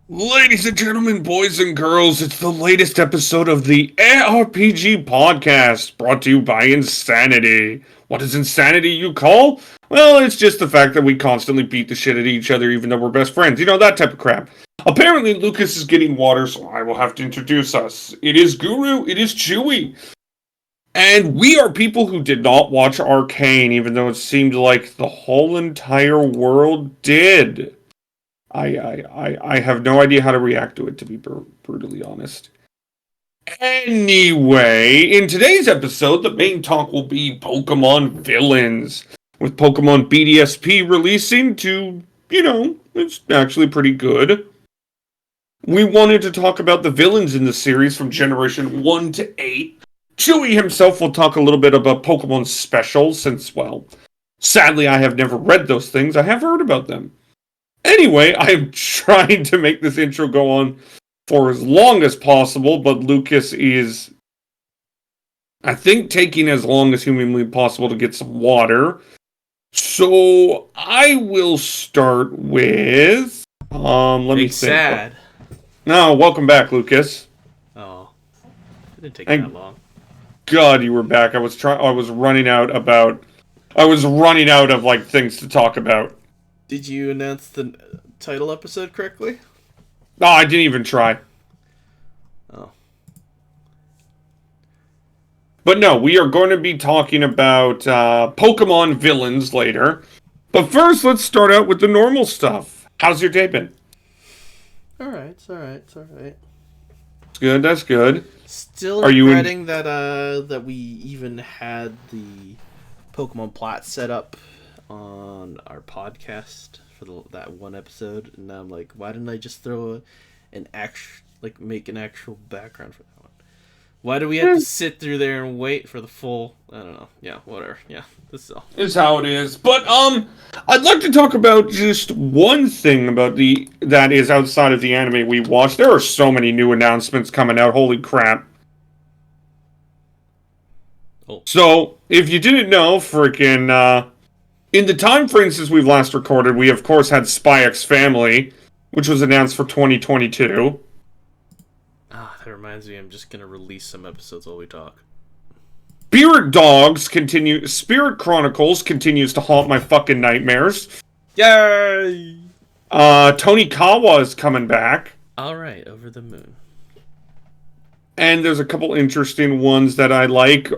Ladies and gentlemen, boys and girls, it's the latest episode of the EHRPG podcast brought to you by Insanity. What is insanity, you call? Well, it's just the fact that we constantly beat the shit at each other even though we're best friends. You know, that type of crap. Apparently, Lucas is getting water, so I will have to introduce us. It is Guru, it is Chewy. And we are people who did not watch Arcane, even though it seemed like the whole entire world did. I have no idea how to react to it, to be brutally honest. Anyway, in today's episode, the main talk will be Pokemon villains. With Pokemon BDSP releasing it's actually pretty good. We wanted to talk about the villains in the series from Generation 1 to 8. Chewy himself will talk a little bit about Pokemon Special, since, well, sadly I have never read those things. I have heard about them. Anyway, I am trying to make this intro go on for as long as possible, but Lucas is, I think, taking as long as humanly possible to get some water. So I will start with, let me think. Sad. No, welcome back, Lucas. Oh, it didn't take that long. God, you were back. I was running out of like things to talk about. Did you announce the title episode correctly? No, I didn't even try. Oh. But no, we are going to be talking about Pokemon villains later. But first, let's start out with the normal stuff. How's your day been? It's alright. It's good, that's good. Still regretting that we even had the Pokemon plot set up on our podcast for that one episode, and now I'm like, why didn't I just throw make an actual background for that one? Why do we have to sit through there and wait for the full? I don't know. Yeah, whatever. Yeah, this is all. Is how it is. But I'd like to talk about just one thing about that is outside of the anime we watched. There are so many new announcements coming out. Holy crap! Oh. So if you didn't know, freaking. In the time frame since we've last recorded, we of course had Spy X Family, which was announced for 2022. That reminds me, I'm just gonna release some episodes while we talk. Spirit Chronicles continues to haunt my fucking nightmares. Yay! Tony Kawa is coming back. Alright, over the moon. And there's a couple interesting ones that I like.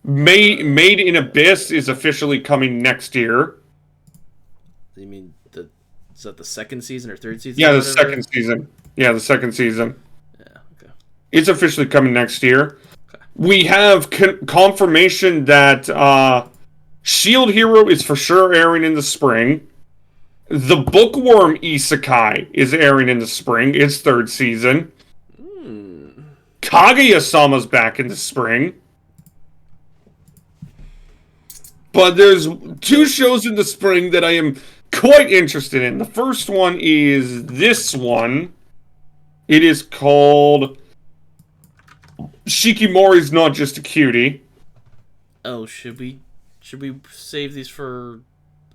Made in Abyss is officially coming next year. You mean is that the second season or third season? Yeah, the second season. Yeah, the second season. Yeah, okay. It's officially coming next year. Okay. We have confirmation that Shield Hero is for sure airing in the spring. The Bookworm Isekai is airing in the spring. It's third season. Kaguya-sama's back in the spring. But there's two shows in the spring that I am quite interested in. The first one is this one. It is called Shikimori's Not Just a Cutie. Oh, should we save these for...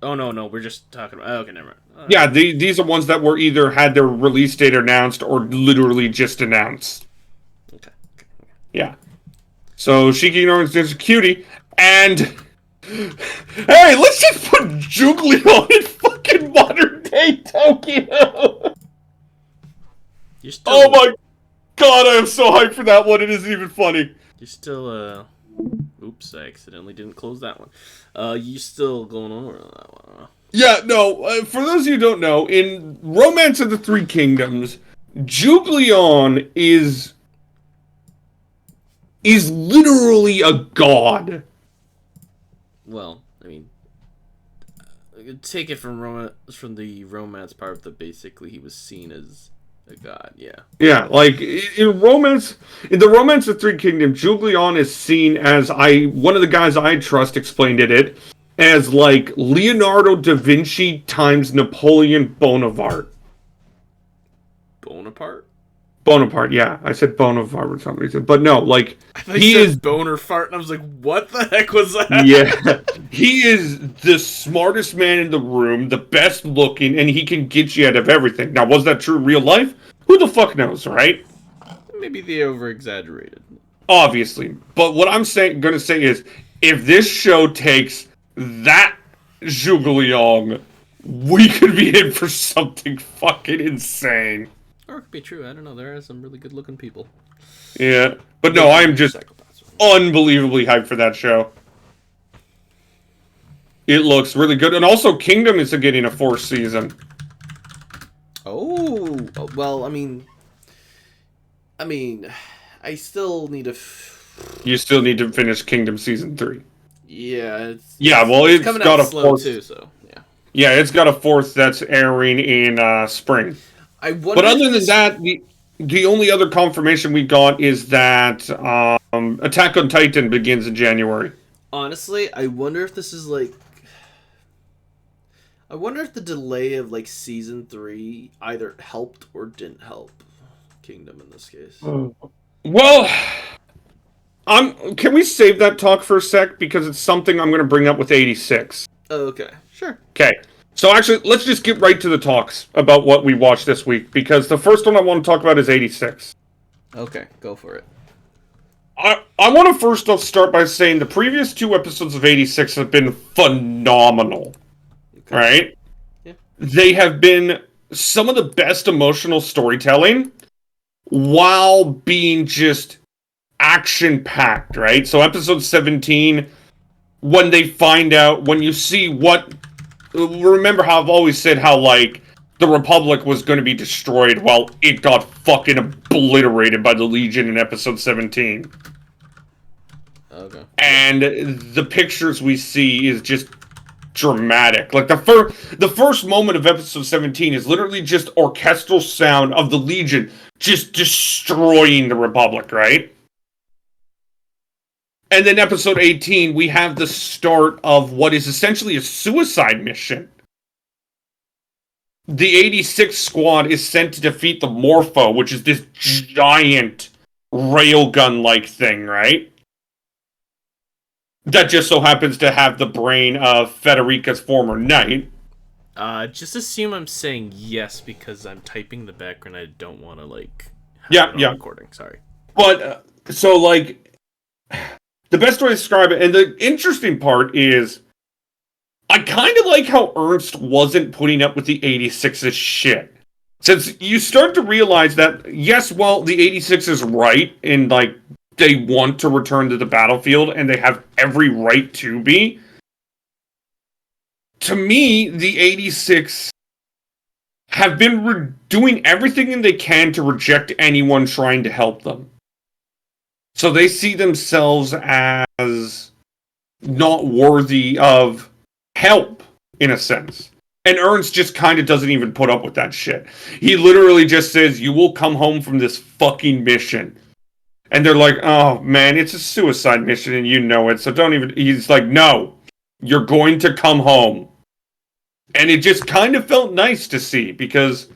Oh, no, we're just talking about... Oh, okay, never mind. Yeah, these are ones that were either had their release date announced or literally just announced. Okay. Yeah. So, Shikimori's Not Just a Cutie, and... Hey, let's just put Juglion in fucking modern day Tokyo! Oh my god, I am so hyped for that one, it isn't even funny. You're still, oops, I accidentally didn't close that one. You still going over on that one, huh? Yeah, no, for those of you who don't know, in Romance of the Three Kingdoms, Juglion is literally a god. Well, I mean, take it from the romance part that basically he was seen as a god, yeah. Yeah, like in the Romance of Three Kingdoms, Juglion is seen as one of the guys I trust explained it as like Leonardo da Vinci times Napoleon Bonaparte. Bonaparte? Bonaparte, yeah. I said Bonaparte for some reason. But no, like, I thought he you said is, boner fart, and I was like, what the heck was that? yeah. He is the smartest man in the room, the best looking, and he can get you out of everything. Now, was that true in real life? Who the fuck knows, right? Maybe they over-exaggerated. Obviously. But what I'm gonna say is, if this show takes that Zhuge we could be in for something fucking insane. Or it could be true, I don't know, there are some really good-looking people. Yeah. But They no, can I'm be just psychopaths. unbelievably hyped for that show. It looks really good. And also, Kingdom is getting a fourth season. Oh, well, I still need to. You still need to finish Kingdom Season 3. Yeah, Yeah, well, it's it's coming got out a slow fourth. too. So yeah, Yeah, it's got a fourth that's airing in spring. I wonder. But If other than this... that, the only other confirmation we got is that Attack on Titan begins in January. Honestly, I wonder if this is like. I wonder if the delay of like season 3 either helped or didn't help Kingdom in this case. Well, can we save that talk for a sec because it's something I'm going to bring up with 86. Oh, okay, sure. Okay. So actually, let's just get right to the talks about what we watched this week because the first one I want to talk about is 86. Okay, go for it. I want to first off start by saying the previous 2 episodes of 86 have been phenomenal. Okay. Right? Yeah. They have been some of the best emotional storytelling while being just action-packed, right? So episode 17, when they find out, when you see what... Remember how I've always said how, like, the Republic was going to be destroyed while it got fucking obliterated by the Legion in episode 17. Okay. And the pictures we see is just dramatic. Like the first moment of episode 17 is literally just orchestral sound of the Legion just destroying the Republic, right? And then episode 18, we have the start of what is essentially a suicide mission. The 86 squad is sent to defeat the Morpho, which is this giant railgun-like thing, right? That just so happens to have the brain of Federica's former knight. Just assume I'm saying yes because I'm typing the background. I don't want to Yeah. recording. Sorry. But so like the best way to describe it, and the interesting part is, I kind of like how Ernst wasn't putting up with the 86's shit. Since you start to realize that, yes, well, the 86 is right in, like, they want to return to the battlefield, and they have every right to be. To me, the 86 have been doing everything they can to reject anyone trying to help them. So they see themselves as not worthy of help, in a sense. And Ernst just kind of doesn't even put up with that shit. He literally just says, you will come home from this fucking mission. And they're like, oh man, it's a suicide mission and you know it, so don't even... He's like, no, you're going to come home. And it just kind of felt nice to see, because,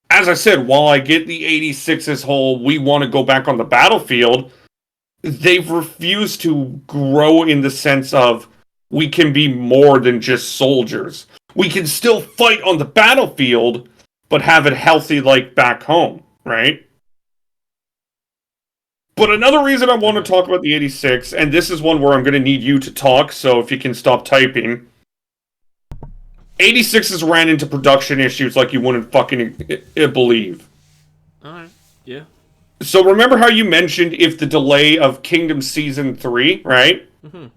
as I said, while I get the 86's whole, we want to go back on the battlefield, they've refused to grow in the sense of, we can be more than just soldiers. We can still fight on the battlefield, but have it healthy like back home, right? But another reason I want to talk about the 86, and this is one where I'm going to need you to talk, so if you can stop typing. 86 has ran into production issues like you wouldn't fucking believe. Alright, yeah. So remember how you mentioned if the delay of Kingdom Season 3, right? Mm-hmm.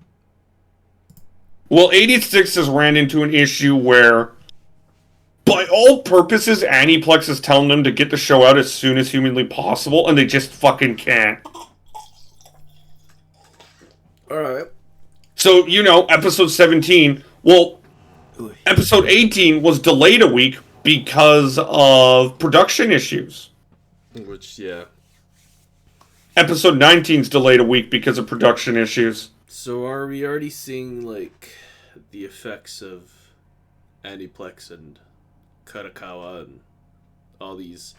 Well, 86 has ran into an issue where, by all purposes, Aniplex is telling them to get the show out as soon as humanly possible, and they just fucking can't. Alright. So, you know, episode 17, well, episode 18 was delayed a week because of production issues. Which, yeah. Episode 19 is delayed a week because of production issues. So are we already seeing, like, the effects of Aniplex and Karakawa and all these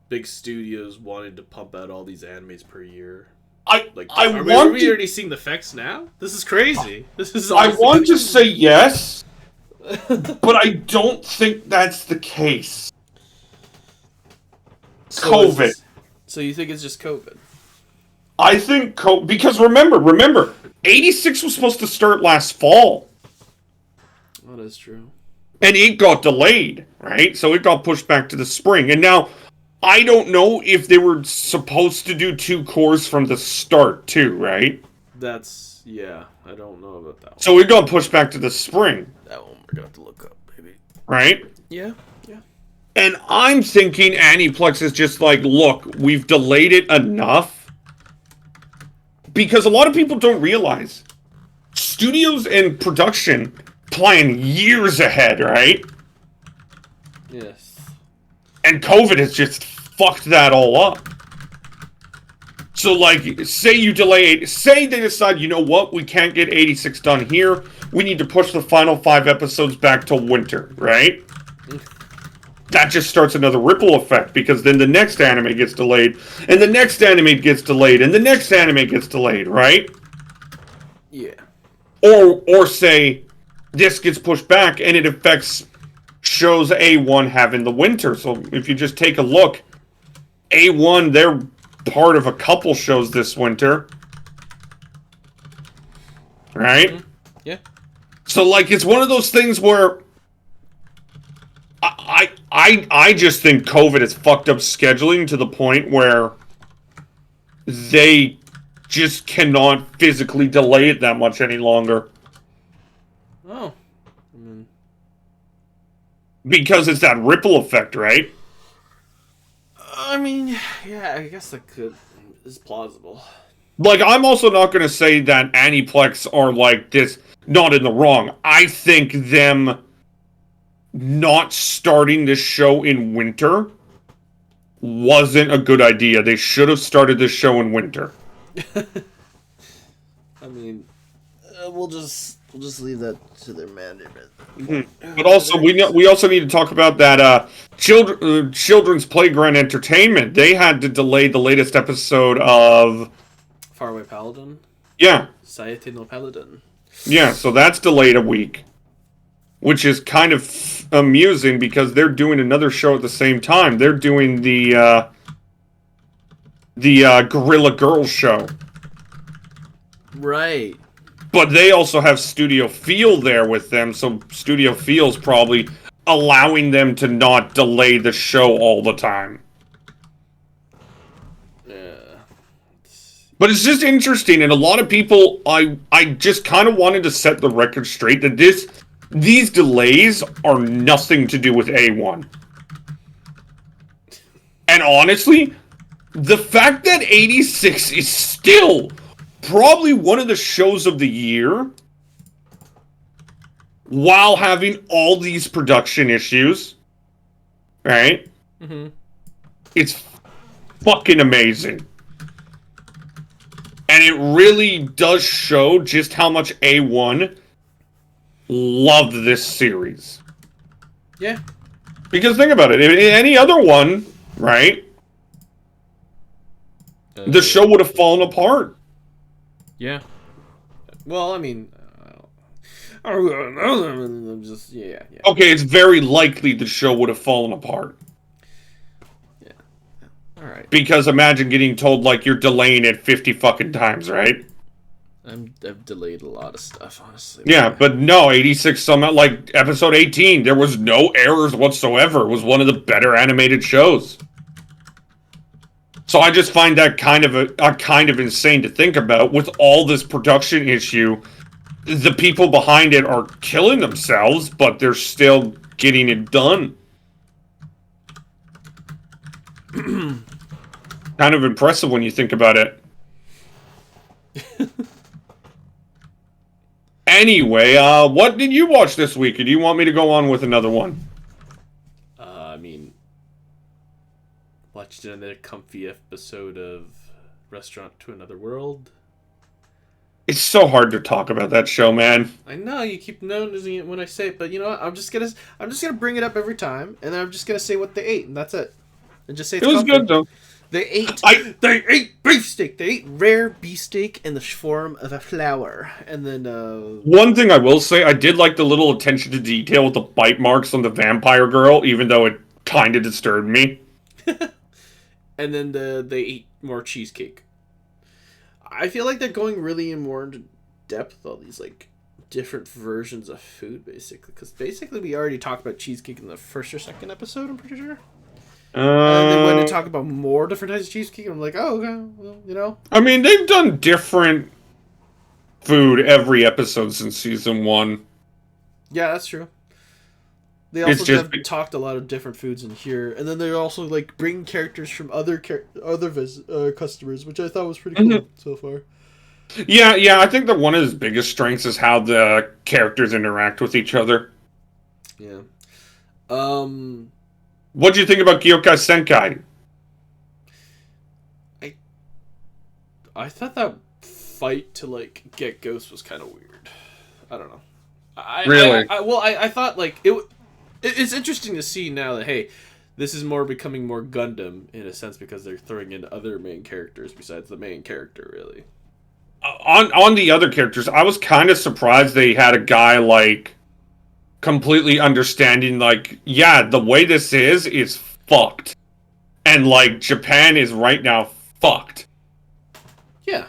big studios wanting to pump out all these animes per year. I Are we already seeing the effects now? This is crazy. This is. I want to say yes, but I don't think that's the case. COVID. So you think it's just COVID? I think because remember, 86 was supposed to start last fall. That is true. And it got delayed, right? So it got pushed back to the spring. And now, I don't know if they were supposed to do 2 cores from the start, too, right? I don't know about that one. So it got pushed back to the spring. That one we're going to have to look up, maybe. Right? Yeah. And I'm thinking Aniplex is just like, look, we've delayed it enough. Because a lot of people don't realize studios and production plan years ahead, right? Yes. And COVID has just fucked that all up. So, like, say you delay it. Say they decide, you know what, we can't get 86 done here. We need to push the final 5 episodes back till winter, right? That just starts another ripple effect, because then the next anime gets delayed, and the next anime gets delayed, and the next anime gets delayed, right? Yeah. Or say this gets pushed back, and it affects shows A1 having the winter. So if you just take a look, A1, they're part of a couple shows this winter, right? Mm-hmm. Yeah. So, like, it's one of those things where I just think COVID has fucked up scheduling to the point where they just cannot physically delay it that much any longer. Oh. Because it's that ripple effect, right? I mean, yeah, I guess that is plausible. Like, I'm also not going to say that Aniplex are like this, not in the wrong. I think them not starting this show in winter wasn't a good idea. They should have started this show in winter. I mean, we'll just leave that to their management. Mm-hmm. But also, we also need to talk about that Children's Playground Entertainment. They had to delay the latest episode of Faraway Paladin. Yeah. Sayate no Paladin. Yeah, so that's delayed a week, which is kind of amusing because they're doing another show at the same time. They're doing the Gorilla Girls show. Right. But they also have Studio Feel there with them, so Studio Feel's probably allowing them to not delay the show all the time. Yeah. But it's just interesting, and a lot of people, I just kind of wanted to set the record straight that these delays are nothing to do with A1. And honestly, the fact that 86 is still probably one of the shows of the year, while having all these production issues, right? Mm-hmm. It's fucking amazing. And it really does show just how much A1 loved this series. Yeah. Because think about it, in any other one, right? The show would have fallen apart. Yeah. Well, I mean, I'm just yeah. Okay, it's very likely the show would have fallen apart. Yeah. All right. Because imagine getting told like you're delaying it 50 fucking times, right? I've delayed a lot of stuff, honestly. Yeah, but no, 86 somehow, like episode 18, there was no errors whatsoever. It was one of the better animated shows. So I just find that kind of insane to think about. With all this production issue, the people behind it are killing themselves, but they're still getting it done. Kind of impressive when you think about it. Anyway, what did you watch this week? Or do you want me to go on with another one? I mean, watched another comfy episode of Restaurant to Another World. It's so hard to talk about that show, man. I know you keep noticing it when I say it, but you know what? I'm just gonna bring it up every time, and then I'm just gonna say what they ate, and that's it. And just say It it's was comfy. good though. They ate beefsteak. They ate rare beefsteak in the form of a flower, and then One thing I will say, I did like the little attention to detail with the bite marks on the vampire girl, even though it kind of disturbed me. and then they ate more cheesecake. I feel like they're going really more into depth all these like different versions of food, basically, because basically we already talked about cheesecake in the first or second episode. I'm pretty sure. And they went to talk about more different types of cheesecake, and I'm like, oh, okay, well, you know. I mean, they've done different food every episode since season 1. Yeah, that's true. They It's also just have talked a lot of different foods in here, and then they also like bring characters from other customers, which I thought was pretty cool so far. yeah. I think that one of his biggest strengths is how the characters interact with each other. Yeah. What do you think about Gyokai Senkai? I thought that fight to like get Ghost was kind of weird. I don't know. Really? I thought like it's interesting to see now that hey, this is more becoming more Gundam in a sense because they're throwing in other main characters besides the main character, really. On the other characters, I was kind of surprised they had a guy like completely understanding like, yeah, the way this is fucked. And like Japan is right now fucked. Yeah.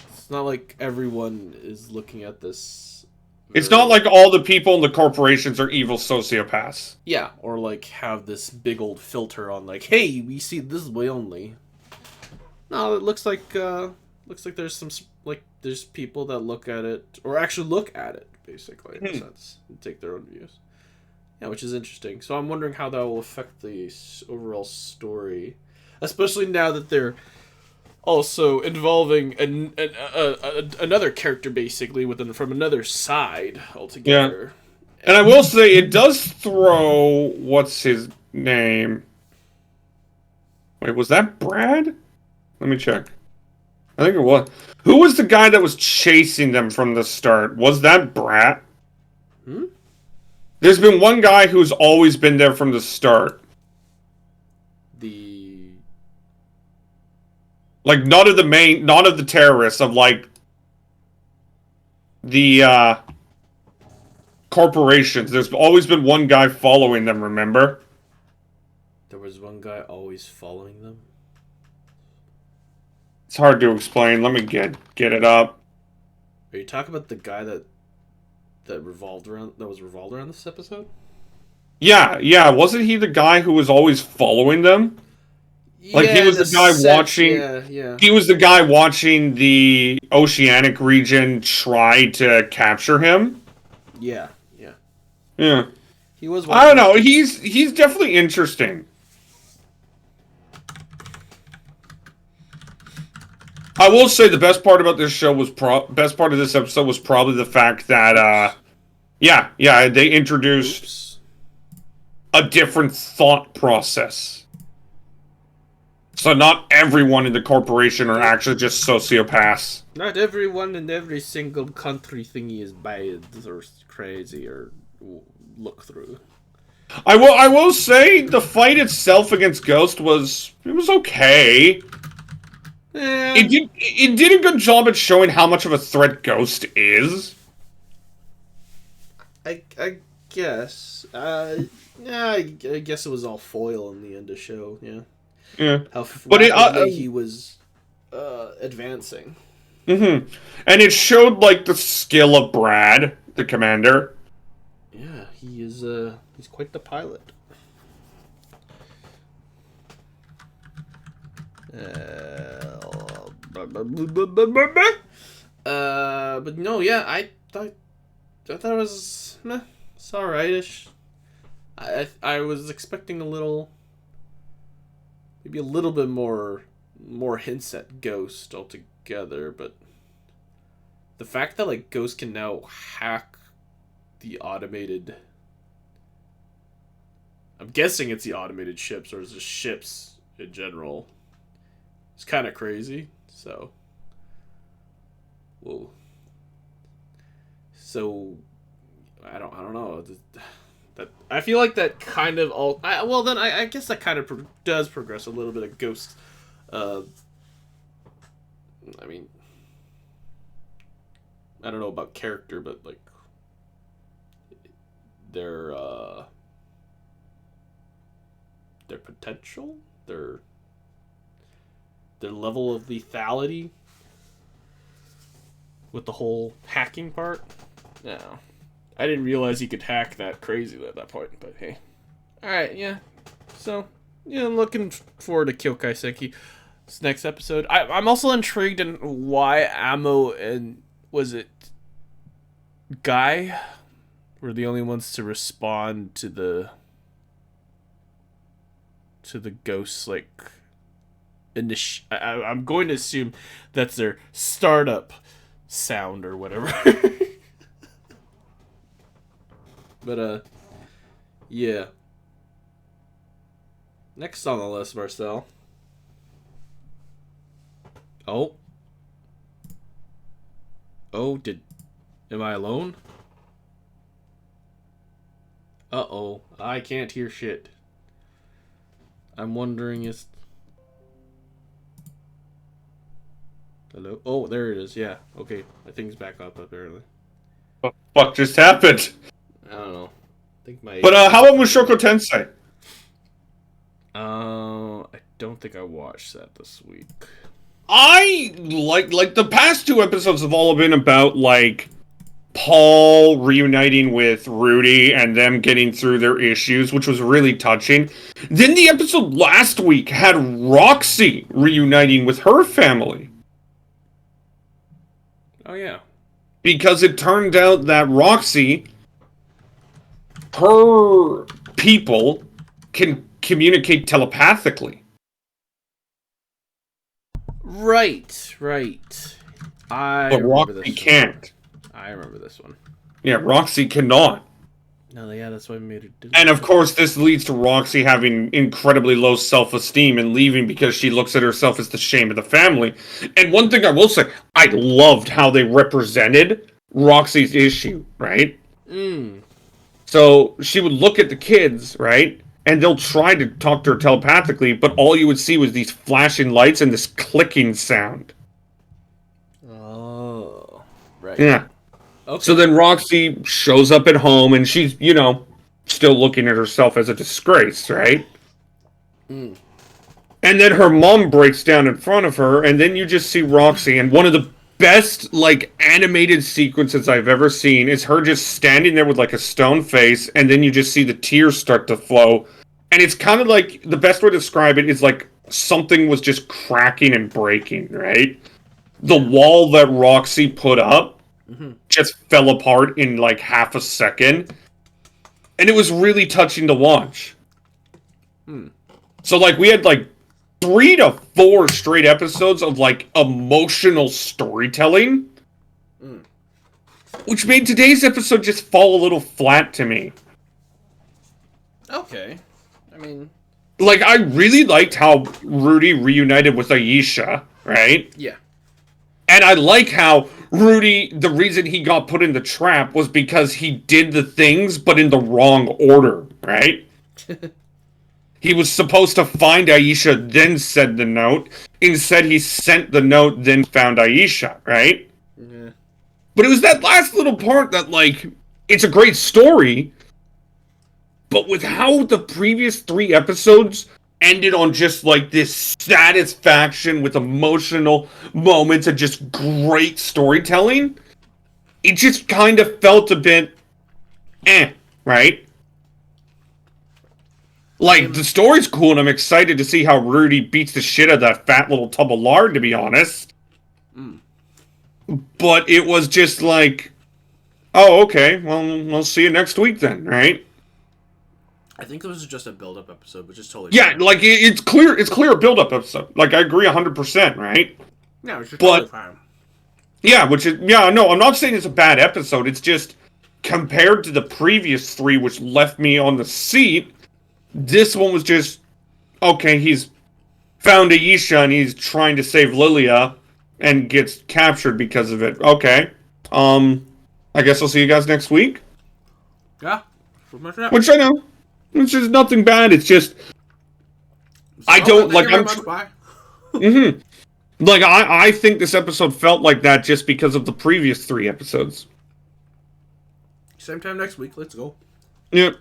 It's not like everyone is looking at this. It's not like all the people in the corporations are evil sociopaths. Yeah, or like have this big old filter on like, hey, we see this way only. No, it looks like there's some like there's people that look at it or actually look at it basically in a sense and take their own views. Yeah, which is interesting. So I'm wondering how that will affect the overall story, especially now that they're also involving another character basically from another side altogether. Yeah. And I will say it does throw what's his name? Wait, was that Brad? Let me check. I think it was. Who was the guy that was chasing them from the start? Was that Brat? There's been one guy who's always been there from the start. Like, none of the terrorists of, like, the, corporations. There's always been one guy following them, remember? There was one guy always following them? It's hard to explain. Let me get it up. Are you talking about the guy that was revolved around this episode? Yeah. Wasn't he the guy who was always following them? Like, he was the guy watching... Yeah. He was the guy watching the Oceanic region try to capture him? Yeah. Yeah. He was. I don't know. He's definitely interesting. I will say the best part about this show was best part of this episode was probably the fact that they introduced a different thought process. So not everyone in the corporation are actually just sociopaths. Not everyone in every single country thingy is bad or crazy or look through. I will say the fight itself against Ghost was okay. It did a good job at showing how much of a threat Ghost is. I guess. I guess it was all foil in the end of show. Yeah. How rapidly he was advancing. Mm-hmm. And it showed like the skill of Brad, the commander. Yeah, he is. He's quite the pilot. But no, yeah, I thought it was it's alrightish. I was expecting maybe a little bit more hints at Ghost altogether, but the fact that like Ghost can now hack the automated, I'm guessing it's the automated ships or it's just ships in general, it's kind of crazy. So, whoa. So, I don't know. I feel like that kind of all. I guess that kind of does progress a little bit of Ghost. I mean, I don't know about character, but like their potential, their level of lethality with the whole hacking part. No, I didn't realize he could hack that crazy at that point. But hey, all right, yeah. So yeah, I'm looking forward to Kyokai Seki. This next episode. I'm also intrigued in why Ammo and was it Guy were the only ones to respond to the ghosts, like I'm going to assume that's their startup sound or whatever. But yeah. Next on the list, Marcel. Oh, am I alone? Uh-oh, I can't hear shit. I'm wondering Hello? Oh, there it is, yeah. Okay, my thing's back up, apparently. What the fuck just happened? I don't know. I think my... But how about Mushoku Tensei? I don't think I watched that this week. I like the past two episodes have all been about like Paul reuniting with Rudy and them getting through their issues, which was really touching. Then the episode last week had Roxy reuniting with her family. Oh yeah. Because it turned out that Roxy, her people can communicate telepathically. Right. But Roxy can't. I remember this one. Yeah, Roxy cannot. No, yeah, that's why I made it. And of course, this leads to Roxy having incredibly low self-esteem and leaving because she looks at herself as the shame of the family. And one thing I will say, I loved how they represented Roxy's issue, right? So she would look at the kids, right? And they'll try to talk to her telepathically, but all you would see was these flashing lights and this clicking sound. Oh, right. Yeah. Okay. So then Roxy shows up at home, and she's, still looking at herself as a disgrace, right? And then her mom breaks down in front of her, and then you just see Roxy, and one of the best, animated sequences I've ever seen is her just standing there with, a stone face, and then you just see the tears start to flow. And it's kind of like, the best way to describe it is something was just cracking and breaking, right? The wall that Roxy put up just fell apart in half a second. And it was really touching to watch. So we had 3 to 4 straight episodes of emotional storytelling. Which made today's episode just fall a little flat to me. Okay. I mean... I really liked how Rudy reunited with Aisha, right? Yeah. And I like how Rudy, the reason he got put in the trap was because he did the things, but in the wrong order, right? He was supposed to find Aisha, then send the note. Instead, he sent the note, then found Aisha, right? Yeah. But it was that last little part that, it's a great story, but with how the previous 3 episodes ended on just, this satisfaction with emotional moments and just great storytelling, it just kind of felt a bit right? The story's cool, and I'm excited to see how Rudy beats the shit out of that fat little tub of lard, to be honest. But it was just oh, okay, well, we'll see you next week then, right? I think this was just a build-up episode, which is totally fine. It's clear a build-up episode. I agree 100%, right? No, it's just totally fine. Yeah, no, I'm not saying it's a bad episode, it's just, compared to the previous 3, which left me on the seat, this one was just, okay, he's found Aisha and he's trying to save Lilia and gets captured because of it. Okay. I guess I'll see you guys next week. Yeah. Which I know. Which is nothing bad. It's just I don't like. Mm-hmm. Like I think this episode felt like that just because of the previous 3 episodes. Same time next week. Let's go. Yeah.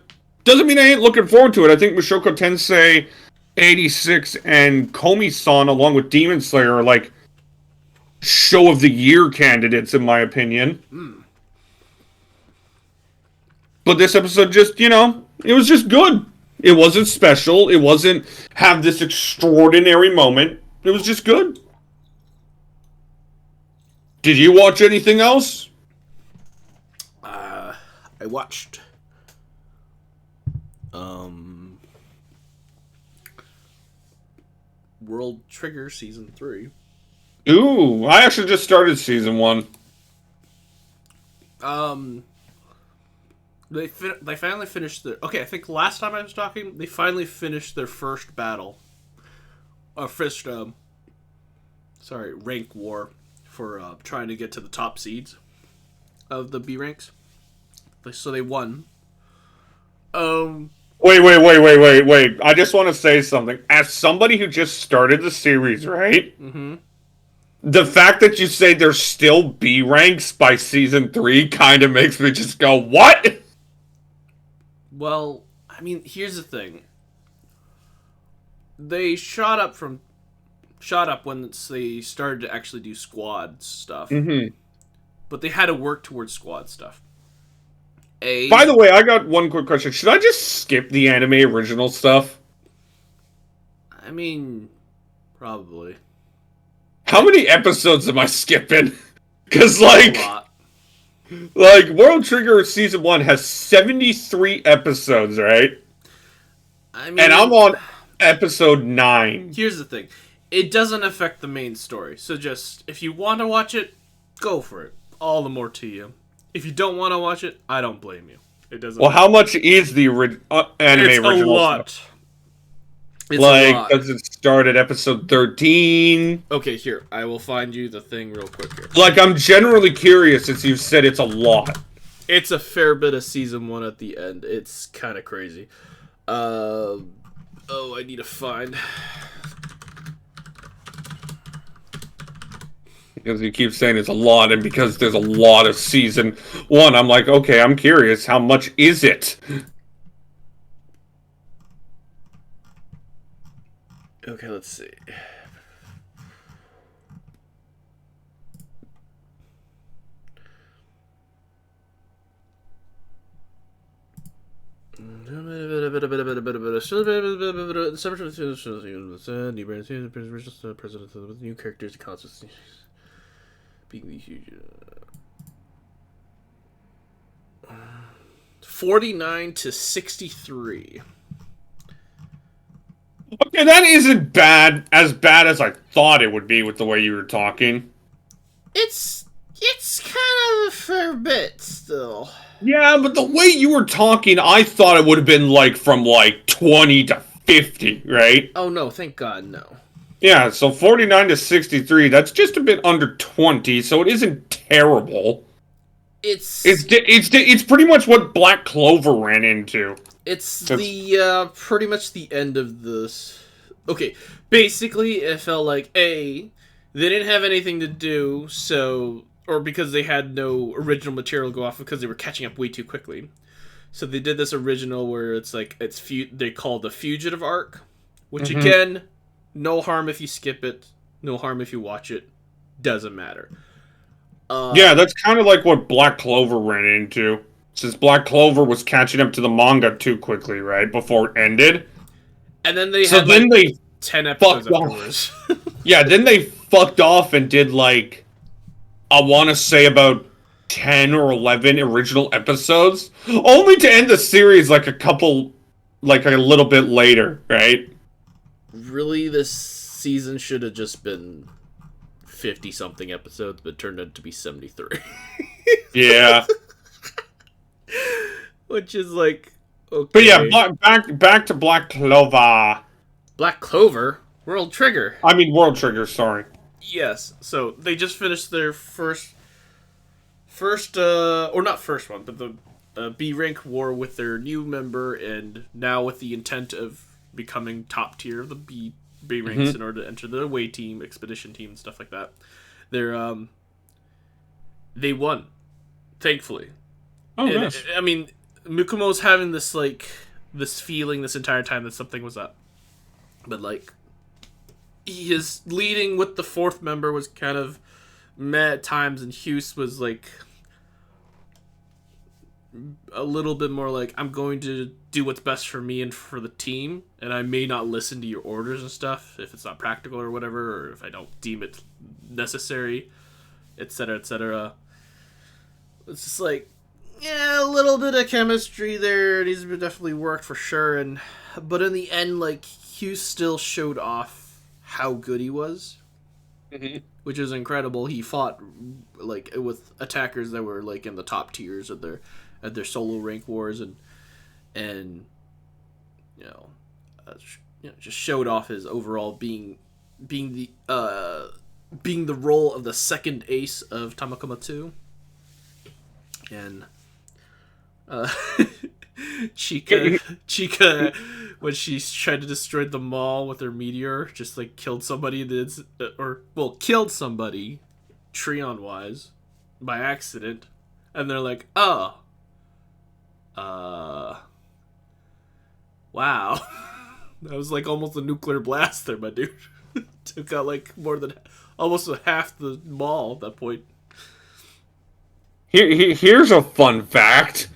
Doesn't mean I ain't looking forward to it. I think Mushoku Tensei 86 and Komi-san, along with Demon Slayer, are like show of the year candidates, in my opinion. But this episode just, it was just good. It wasn't special. It wasn't have this extraordinary moment. It was just good. Did you watch anything else? I watched World Trigger Season 3. Ooh, I actually just started Season 1. They finally finished their... Okay, I think last time I was talking, they finally finished their first battle. Rank war for trying to get to the top seeds of the B ranks. So they won. Wait. I just want to say something. As somebody who just started the series, right? Mm-hmm. The fact that you say there's still B ranks by Season 3 kind of makes me just go, what? Well, I mean, here's the thing. They shot up when they started to actually do squad stuff. Mm-hmm. But they had to work towards squad stuff. By the way, I got one quick question. Should I just skip the anime original stuff? I mean, probably. How many episodes am I skipping? Because, like... A lot. Like, World Trigger Season 1 has 73 episodes, right? I mean... And I'm on episode 9. Here's the thing. It doesn't affect the main story. So just, if you want to watch it, go for it. All the more to you. If you don't want to watch it, I don't blame you. It doesn't. Well, how much is the anime original? It's a lot. Stuff? It's like, a lot. does it start at episode 13? Okay, here. I will find you the thing real quick here. Like, I'm generally curious since you've said it's a lot. It's a fair bit of Season 1 at the end. It's kind of crazy. I need to find... Because you keep saying it's a lot, and because there's a lot of Season 1, I'm like, okay, I'm curious. How much is it? Okay, let's see. President with new characters, constantly being the huge 49 to 63. Okay, that isn't bad as I thought it would be with the way you were talking. It's kind of a fair bit still. Yeah, but the way you were talking, I thought it would have been like from like 20 to 50, right? Oh no, thank God, no. Yeah, so 49 to 63, that's just a bit under 20, so it isn't terrible. It's pretty much what Black Clover ran into. It's the pretty much the end of this. Okay, basically it felt like they didn't have anything to do, or because they had no original material to go off because they were catching up way too quickly. So they did this original where it's like they call the Fugitive arc, which again, no harm if you skip it, no harm if you watch it, doesn't matter. Yeah, that's kind of like what Black Clover ran into. Since Black Clover was catching up to the manga too quickly, right? Before it ended. And then they had like 10 episodes afterwards. Yeah, then they fucked off and did like, I want to say about 10 or 11 original episodes. Only to end the series like a little bit later, right? Really, this season should have just been 50-something episodes, but turned out to be 73. Yeah. Which is like, okay. But yeah, back to Black Clover. Black Clover? World Trigger. I mean, World Trigger, sorry. Yes, so they just finished their first, or not first one, but the a B rank war with their new member, and now with the intent of becoming top tier of the B ranks in order to enter the away team, expedition team, and stuff like that. They won, thankfully. Oh, And, nice. I mean, Mukumo's having this feeling this entire time that something was up, but his leading with the fourth member was kind of meh at times, and Hughes was a little bit more I'm going to do what's best for me and for the team, and I may not listen to your orders and stuff if it's not practical or whatever, or if I don't deem it necessary, etc., etc. It's just a little bit of chemistry there. It needs to be definitely worked for sure, but in the end, Hughes still showed off how good he was, which is incredible. He fought with attackers that were in the top tiers of their solo rank wars, and just showed off his overall being the role of the second ace of Tamakoma 2. And Chika, when she tried to destroy the mall with her meteor, just killed somebody killed somebody, Treon wise, by accident, and they're wow, that was almost a nuclear blast there, my dude. Took out more than almost half the mall at that point. Here's a fun fact.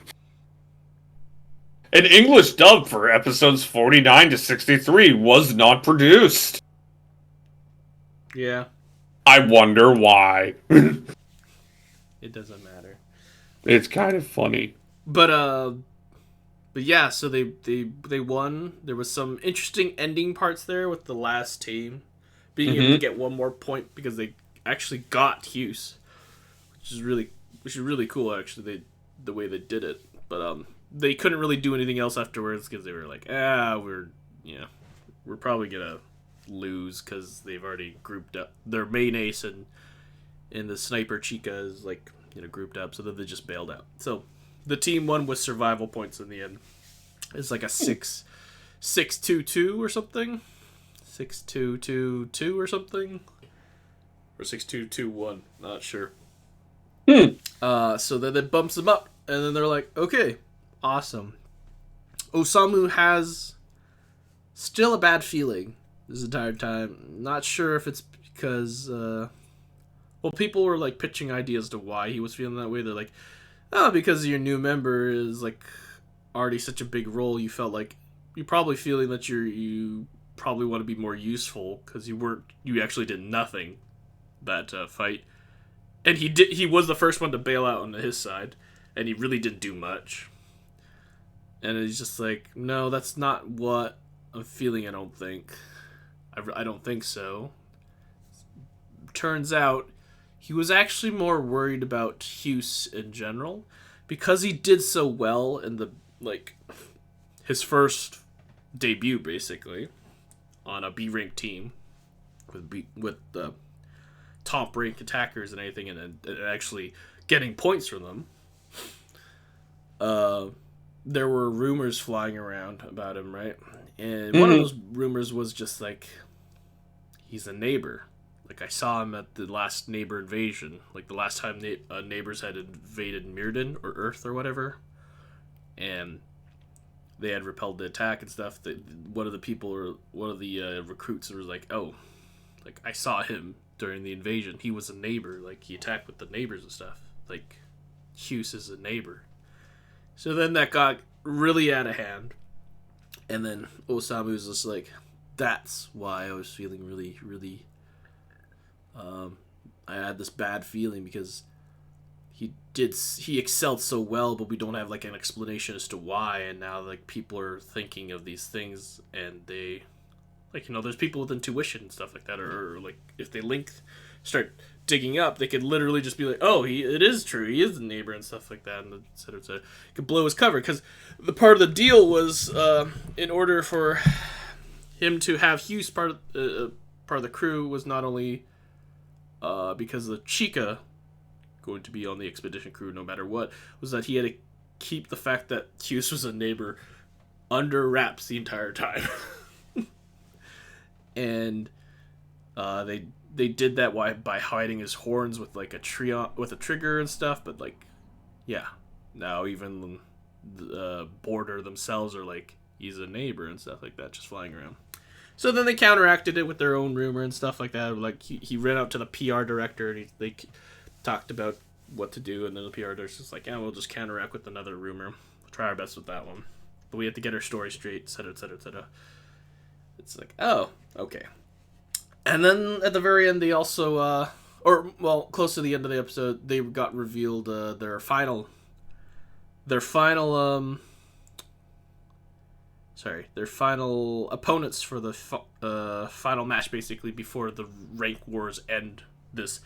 An English dub for episodes 49 to 63 was not produced. Yeah. I wonder why. It doesn't matter. It's kind of funny. But yeah, so they won. There was some interesting ending parts there with the last team being able to get one more point because they actually got Hughes, which is really cool actually. The way they did it, but they couldn't really do anything else afterwards because they were we're probably gonna lose because they've already grouped up their main ace and the sniper Chica is grouped up, so then they just bailed out. So the team won with survival points in the end. It's a 6-2-2 or something, 6-2-2-2 or something, or 6-2-2-1. Not sure. So then it bumps them up, and then they're okay, awesome. Osamu has still a bad feeling this entire time. Not sure if it's because, people were pitching ideas to why he was feeling that way. They're because your new member is already such a big role. You felt you're probably feeling that you probably want to be more useful because you actually did nothing that fight. And he was the first one to bail out on his side, and he really didn't do much. And he's just no, that's not what I'm feeling, I don't think. I don't think so. Turns out, he was actually more worried about Hughes in general, because he did so well in the, his first debut, basically, on a B-rank team, with the top rank attackers and anything, and actually getting points from them. There were rumors flying around about him, right? And one of those rumors was just he's a neighbor. I saw him at the last neighbor invasion, the last time neighbors had invaded Mirrodin or Earth or whatever, and they had repelled the attack and stuff. One of the recruits was I saw him during the invasion. He was a neighbor. He attacked with the neighbors and stuff. Hughes is a neighbor. So then that got really out of hand. And then Osamu's just that's why I was feeling really, really... I had this bad feeling because he excelled so well, but we don't have an explanation as to why, and now people are thinking of these things, and they... there's people with intuition and stuff like that, or if they start digging up, they could literally just be it is true, he is the neighbor and stuff like that, and et cetera, et cetera. Could blow his cover, because the part of the deal was, in order for him to have Hughes part of the crew was not only because the Chica going to be on the expedition crew no matter what, was that he had to keep the fact that Hughes was a neighbor under wraps the entire time. And they did that by hiding his horns with like with a trigger and stuff. But like, yeah, now even the border themselves are like, he's a neighbor and stuff like that, just flying around. So then they counteracted it with their own rumor and stuff like that. Like he ran out to the PR director and they talked about what to do, and then the PR director's just like, yeah, we'll just counteract with another rumor. We'll try our best with that one, but we have to get our story straight, etc., etc., etc. It's like, oh, okay. And then at the very end, they also, close to the end of the episode, they got revealed their final opponents for the final match, basically, before the rank wars end this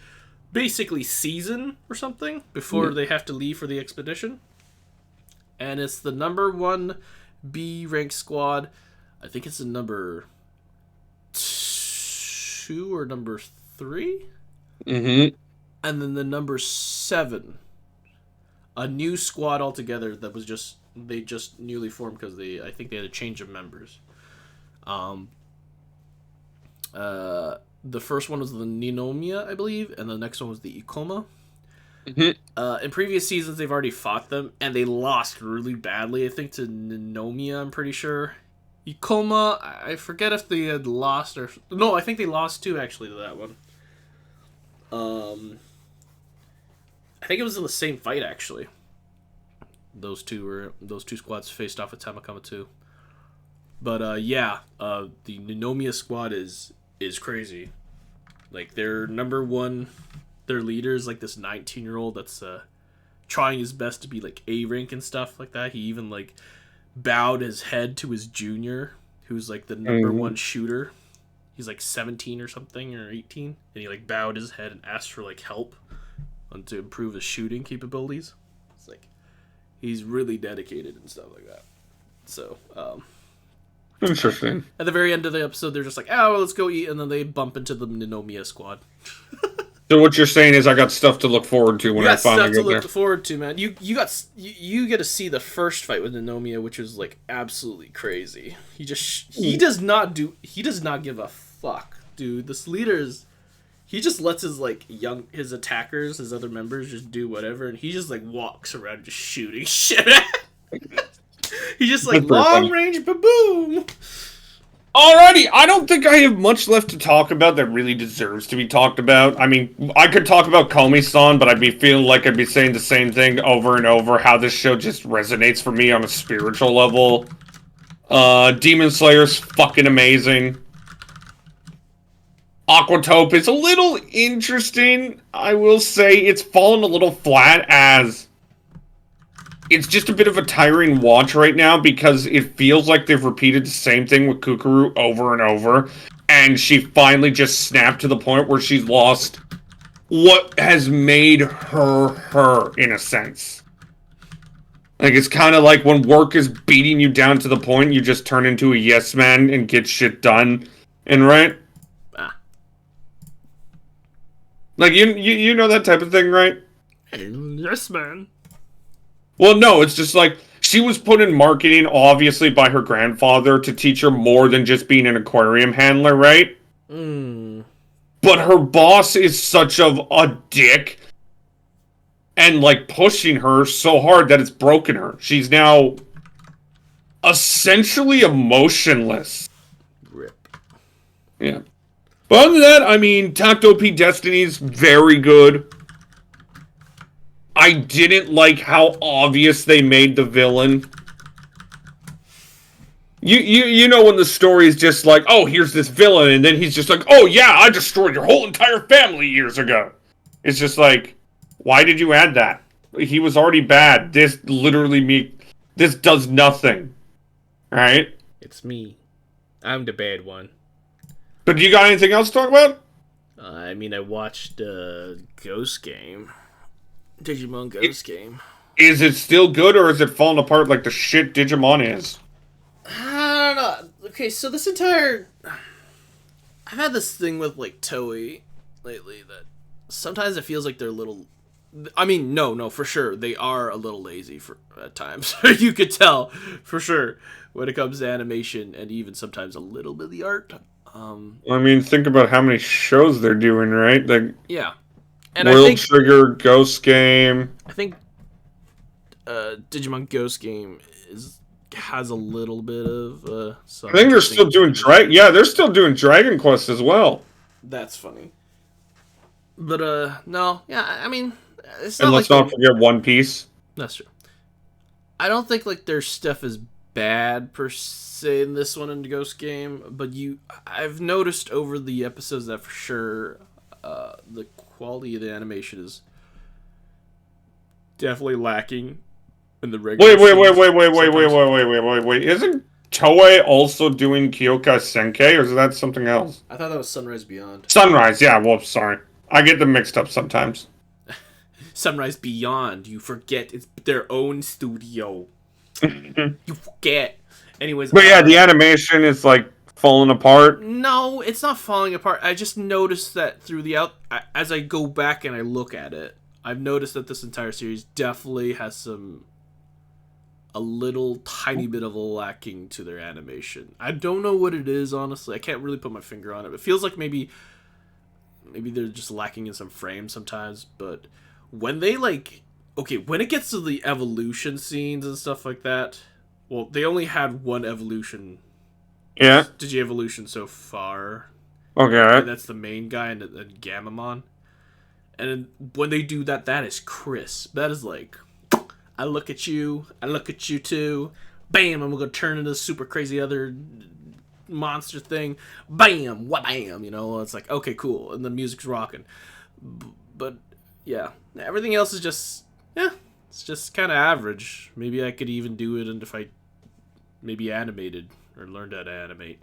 basically season or something, before they have to leave for the expedition. And it's the number 1 B rank squad. I think it's the number 2 or number 3. Mm-hmm. And then the number 7. A new squad altogether that was just newly formed because I think they had a change of members. The first one was the Ninomiya, I believe, and the next one was the Ikoma. Mm-hmm. In previous seasons, they've already fought them, and they lost really badly. I think to Ninomiya, I'm pretty sure. Ikoma, I forget if they had lost or... No, I think they lost too, actually, to that one. I think it was in the same fight, actually. Those two squads faced off at Tamakama 2. But, the Ninomiya squad is crazy. Like, their number 1... Their leader is, like, this 19-year-old that's, trying his best to be, like, A-rank and stuff like that. He even, like, bowed his head to his junior, who's, like, the number 1 shooter. He's, like, 17 or something, or 18. And he, like, bowed his head and asked for, like, help to improve his shooting capabilities. It's, like, he's really dedicated and stuff like that. So, Interesting. At the very end of the episode, they're just like, oh, well, let's go eat, and then they bump into the Ninomiya squad. So what you're saying is I got stuff to look forward to when I finally get there. You got stuff to look forward to, man. You get to see the first fight with Ninomiya, which was like absolutely crazy. He does not give a fuck, dude. This leader's he just lets his attackers, his other members, just do whatever, and he just like walks around just shooting shit at. He just like long range boom. Alrighty, I don't think I have much left to talk about that really deserves to be talked about. I mean, I could talk about Komi-san, but I'd be feeling like I'd be saying the same thing over and over, how this show just resonates for me on a spiritual level. Demon Slayer's fucking amazing. Aquatope is a little interesting. I will say it's fallen a little flat as... It's just a bit of a tiring watch right now because it feels like they've repeated the same thing with Kukuru over and over. And she finally just snapped to the point where she's lost what has made her, in a sense. Like, it's kind of like when work is beating you down to the point you just turn into a yes man and get shit done. And right? Like, you know that type of thing, right? Yes, man. Well, no, it's just like, she was put in marketing, obviously, by her grandfather to teach her more than just being an aquarium handler, right? But her boss is such of a dick and, like, pushing her so hard that it's broken her. She's now essentially emotionless. Rip. Yeah. But other than that, I mean, Tacto P Destiny's very good. I didn't like how obvious they made the villain. You know when the story is just like, oh, here's this villain, and then he's just like, oh yeah, I destroyed your whole entire family years ago. It's just like, why did you add that? He was already bad. This does nothing. Right? It's me. I'm the bad one. But you got anything else to talk about? I mean, I watched Ghost Game. Digimon Ghost Game. Is it still good, or is it falling apart like the shit Digimon is? I don't know. Okay, so this entire... I've had this thing with, like, Toei lately that sometimes it feels like they're a little I mean, no, for sure. They are a little lazy at times. You could tell, for sure, when it comes to animation and even sometimes a little bit of the art. I mean, think about how many shows they're doing, right? Like Yeah. And World Trigger, Ghost Game. I think Digimon Ghost Game has a little bit of some. I think they're still doing they're still doing Dragon Quest as well. That's funny. But no, yeah, I mean, it's not. And let's not forget One Piece. That's true. I don't think like their stuff is bad per se in this one in the Ghost Game, but I've noticed over the episodes that for sure the quality of the animation is definitely lacking in the regular. Wait. Isn't Toei also doing Kyoka Senkai, or is that something else? I thought that was Sunrise Beyond. Sunrise, yeah, well, sorry. I get them mixed up sometimes. Sunrise Beyond, you forget it's their own studio. You forget. Anyways. But yeah, the animation is like falling apart. No, it's not falling apart. I just noticed that as I go back and I look at it, I've noticed that this entire series definitely has a little tiny bit of a lacking to their animation. I don't know what it is, honestly. I can't really put my finger on it. It feels like maybe they're just lacking in some frames sometimes, but when they when it gets to the evolution scenes and stuff like that, well, they only had one evolution. Yeah. Digi-evolution so far. Okay. And that's the main guy and Gamamon. And when they do that, that is crisp. That is like, I look at you too. Bam, I'm gonna turn into this super crazy other monster thing. Bam, wha-bam, it's like, okay, cool. And the music's rocking. But, yeah. Everything else is just, it's just kind of average. Maybe I could even do it if I maybe animated or learned how to animate.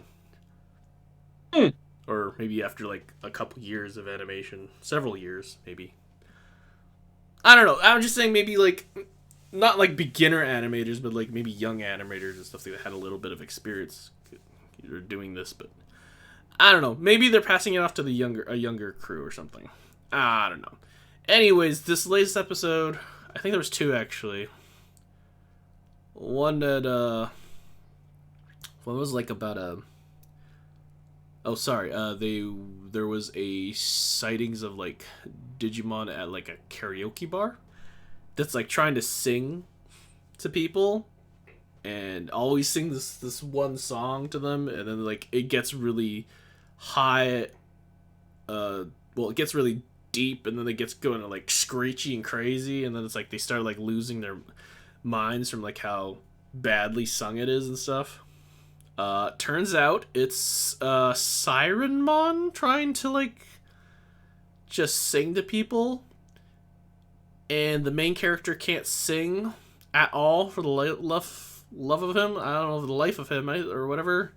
Or maybe after like a couple years of animation. Several years, maybe. I don't know. I'm just saying maybe like, not like beginner animators, but like maybe young animators and stuff that had a little bit of experience doing this. But I don't know. Maybe they're passing it off to a younger crew or something. I don't know. Anyways, this latest episode, I think there was two actually. One that was like about there was a sightings of like Digimon at like a karaoke bar that's like trying to sing to people and always sing this one song to them, and then like it gets really high, it gets really deep, and then it gets going like screechy and crazy, and then it's like they start like losing their minds from like how badly sung it is and stuff. Turns out it's Sirenmon trying to like just sing to people, and the main character can't sing at all for the love of him. I don't know, for the life of him or whatever,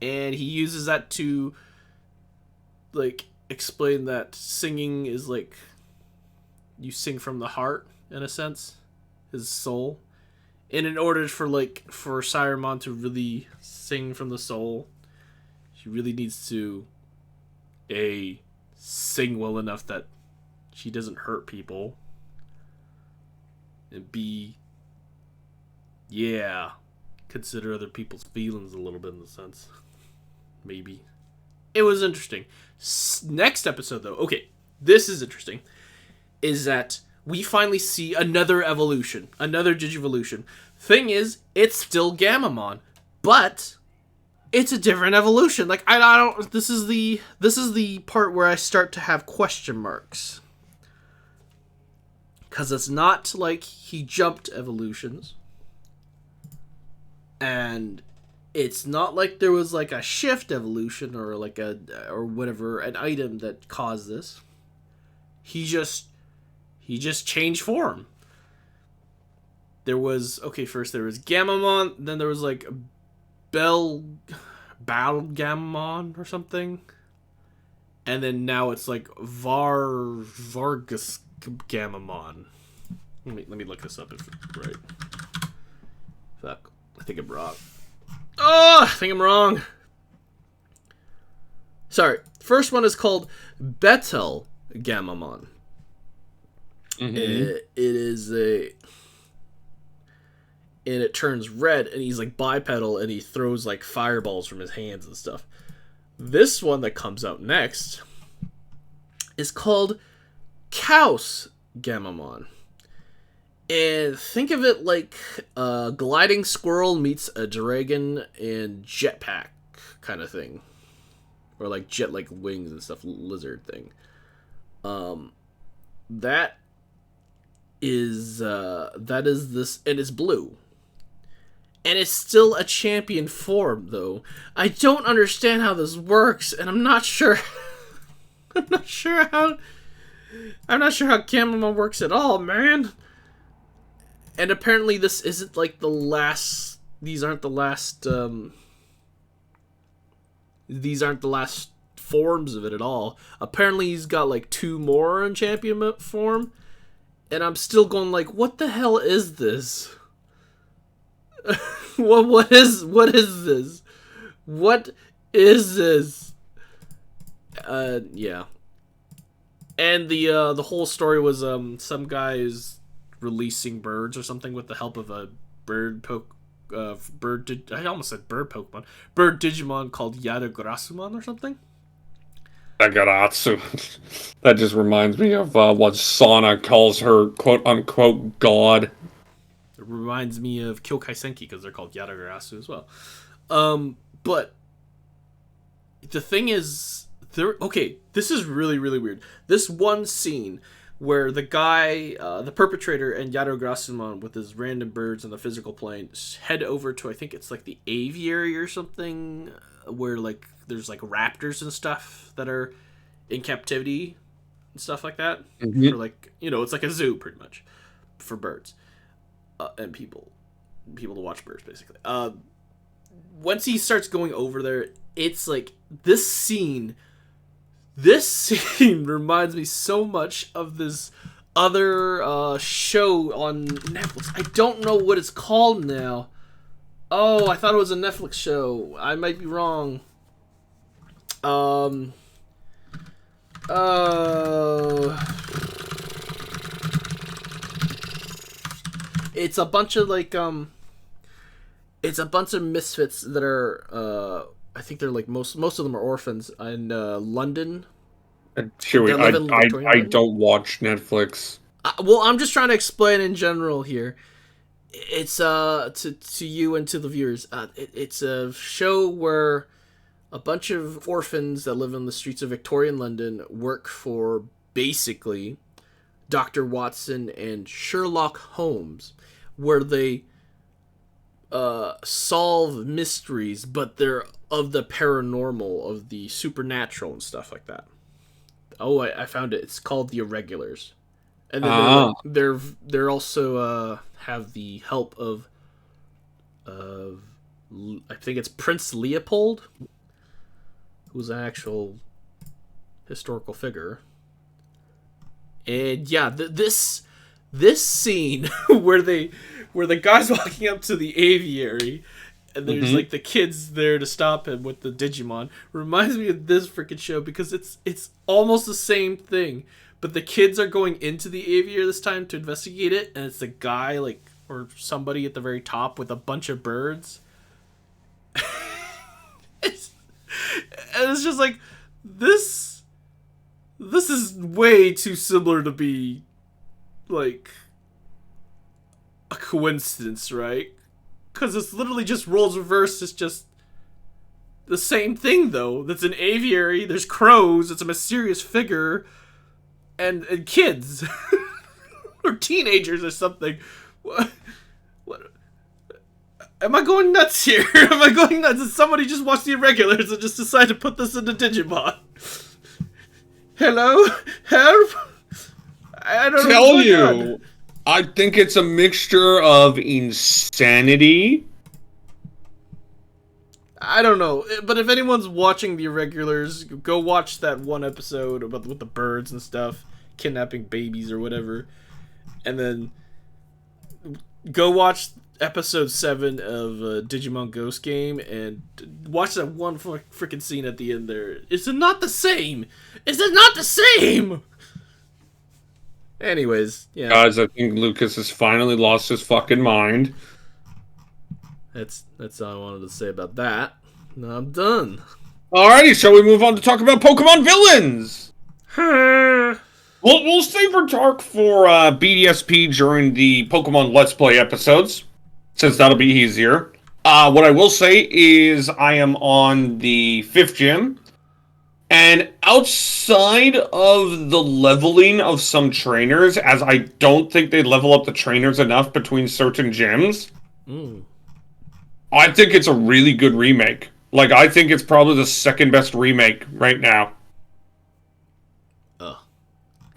and he uses that to like explain that singing is like you sing from the heart in a sense, his soul. And in order for Sirenmon to really sing from the soul, she really needs to sing well enough that she doesn't hurt people, and consider other people's feelings a little bit in the sense. Maybe. It was interesting. Next episode, though, okay, this is interesting, is that we finally see another evolution, another Digivolution. Thing is, it's still Gamamon, but it's a different evolution. Like I don't. This is the part where I start to have question marks, because it's not like he jumped evolutions, and it's not like there was like a shift evolution or like or whatever, an item that caused this. He just changed form. First there was Gamamon, then there was like Battle Gamamon or something. And then now it's like Vargas Gamamon. Let me look this up if it's right. Fuck. I think I'm wrong. Oh, I think I'm wrong. Sorry. First one is called Battle Gamamon. Mm-hmm. And it turns red, and he's like bipedal, and he throws like fireballs from his hands and stuff. This one that comes out next is called Chaos Gamamon. And think of it like a gliding squirrel meets a dragon and jetpack kind of thing. Or like jet like wings and stuff, lizard thing. That is this, and it's blue. And it's still a champion form, though. I don't understand how this works, and I'm not sure. I'm not sure how Gamamon works at all, man. And apparently, this isn't like the last. These aren't the last. These aren't the last forms of it at all. Apparently, he's got like 2 more in champion form, and I'm still going like, what the hell is this? What is this? What is this? Yeah. And the whole story was some guys releasing birds or something with the help of a bird I almost said bird Pokemon. Bird Digimon called Yadagrasumon or something. Nagaratsu. That just reminds me of what Sana calls her quote-unquote god. It reminds me of Kyokai Senki because they're called Yadagarasu as well. But the thing is, this is really, really weird. This one scene where the guy, the perpetrator, and Yadagrasumon with his random birds on the physical plane head over to, I think it's like the aviary or something, where like there's like raptors and stuff that are in captivity and stuff like that. Mm-hmm. For like, it's like a zoo pretty much for birds. And people to watch birds, basically. Once he starts going over there, it's like this scene reminds me so much of this other show on Netflix. I don't know what it's called now. Oh, I thought it was a Netflix show. I might be wrong. It's a bunch of like it's a bunch of misfits that are I think they're like most of them are orphans in London. Sure, I don't watch Netflix. Well, I'm just trying to explain in general here. It's to you and to the viewers. It's a show where a bunch of orphans that live on the streets of Victorian London work for basically Dr. Watson and Sherlock Holmes, where they solve mysteries, but they're of the paranormal, of the supernatural and stuff like that. Oh, I found it. It's called The Irregulars. And then they're also have the help of I think it's Prince Leopold, who's an actual historical figure. And yeah, this scene where the guy's walking up to the aviary and there's like the kids there to stop him with the Digimon reminds me of this freaking show, because it's almost the same thing, but the kids are going into the aviary this time to investigate it, and it's the guy like or somebody at the very top with a bunch of birds. it's just like this is way too similar to be like a coincidence, right? Because it's literally just roles reversed. It's just the same thing, though. That's an aviary. There's crows. It's a mysterious figure, and kids or teenagers or something. What? Am I going nuts here? Am I going nuts? Did somebody just watch The Irregulars and just decide to put this into Digimon? Hello? Help? I don't tell you. I think it's a mixture of insanity. I don't know, but if anyone's watching The Irregulars, go watch that one episode about with the birds and stuff, kidnapping babies or whatever, and then go watch episode 7 of Digimon Ghost Game and watch that one freaking scene at the end there. Is it not the same? Is it not the same? Anyways, yeah. Guys, I think Lucas has finally lost his fucking mind. That's all I wanted to say about that. Now I'm done. Alrighty, shall we move on to talk about Pokemon villains? We'll save our talk for BDSP during the Pokemon Let's Play episodes, since that'll be easier. What I will say is I am on the 5th gym, and outside of the leveling of some trainers, as I don't think they level up the trainers enough between certain gyms, I think it's a really good remake. Like, I think it's probably the second best remake right now.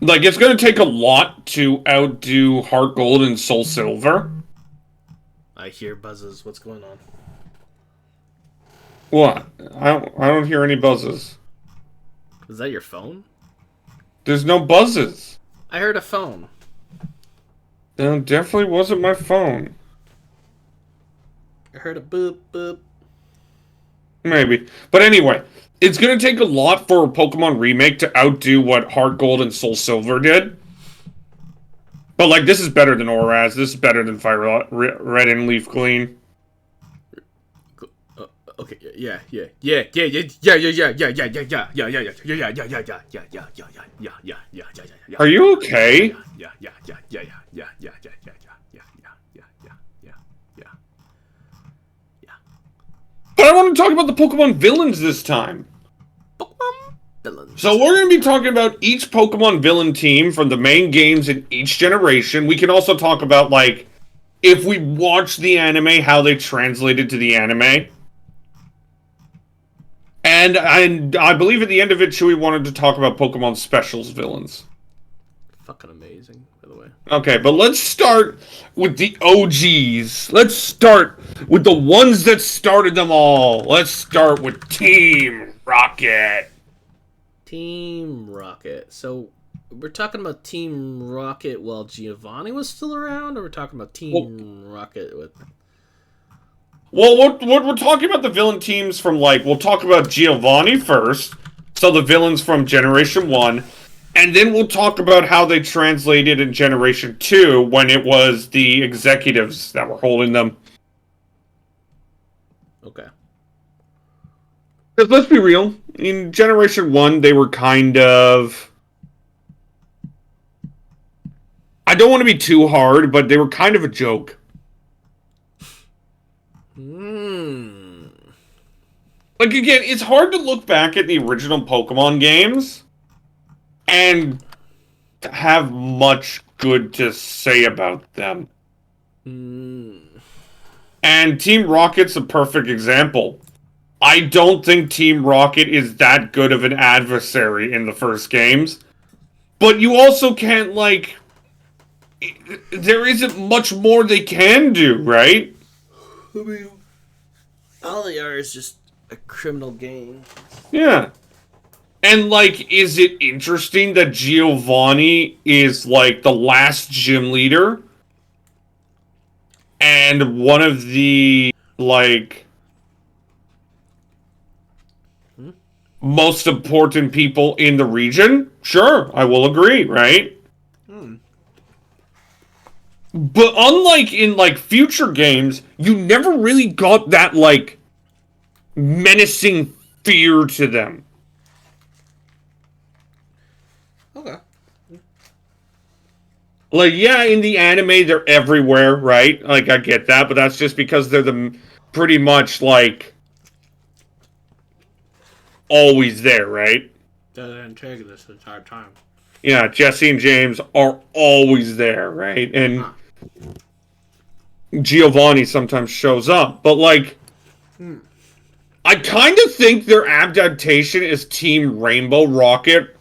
Like, it's going to take a lot to outdo Heart Gold and Soul Silver. I hear buzzes. What's going on? What? I don't hear any buzzes. Is that your phone? There's no buzzes. I heard a phone. That definitely wasn't my phone. I heard a boop boop. Maybe. But anyway, it's going to take a lot for a Pokemon remake to outdo what Heart Gold and Soul Silver did. But, like, this is better than Oraz. This is better than Fire Red and Leaf Green. Okay, yeah. Are you okay? But I want to talk about the Pokemon villains this time. Pokemon villains. So we're going to be talking about each Pokemon villain team from the main games in each generation. We can also talk about, like, if we watch the anime, how they translated to the anime. And I believe at the end of it, Chewie wanted to talk about Pokemon Specials villains. Fucking amazing, by the way. Okay, but let's start with the OGs. Let's start with the ones that started them all. Let's start with Team Rocket. Team Rocket. So, we're talking about Team Rocket while Giovanni was still around, or we're talking about Team Rocket with... Well, what we're talking about the villain teams from, like, we'll talk about Giovanni first, so the villains from Generation 1, and then we'll talk about how they translated in Generation 2 when it was the executives that were holding them. Okay. Because let's be real, in Generation 1, they were kind of... I don't want to be too hard, but they were kind of a joke. Like, again, it's hard to look back at the original Pokemon games and have much good to say about them. And Team Rocket's a perfect example. I don't think Team Rocket is that good of an adversary in the first games. But you also can't, like... There isn't much more they can do, right? I mean, all they are is just a criminal gang. Yeah. And, like, is it interesting that Giovanni is, like, the last gym leader? And one of the, like, most important people in the region? Sure, I will agree, right? But unlike in, like, future games, you never really got that, like, menacing fear to them. Okay. Like, yeah, in the anime, they're everywhere, right? Like, I get that, but that's just because they're pretty much, like, always there, right? They're the antagonists the entire time. Yeah, Jesse and James are always there, right? And Giovanni sometimes shows up, but, like, I kind of think their adaptation as Team Rainbow Rocket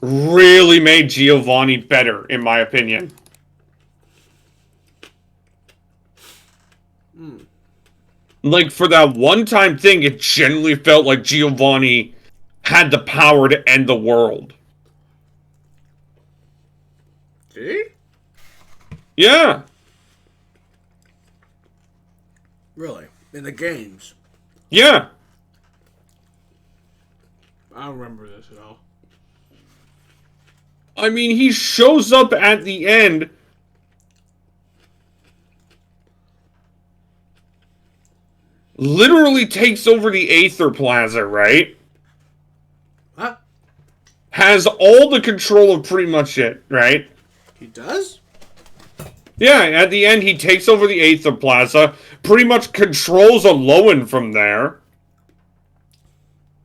really made Giovanni better, in my opinion. Like, for that one-time thing, it genuinely felt like Giovanni had the power to end the world. See? Yeah. Really? In the games? Yeah. I don't remember this at all. I mean, he shows up at the end. Literally takes over the Aether Plaza, right? What? Has all the control of pretty much it, right? He does? Yeah, at the end he takes over the Aether Plaza, pretty much controls Alolan from there.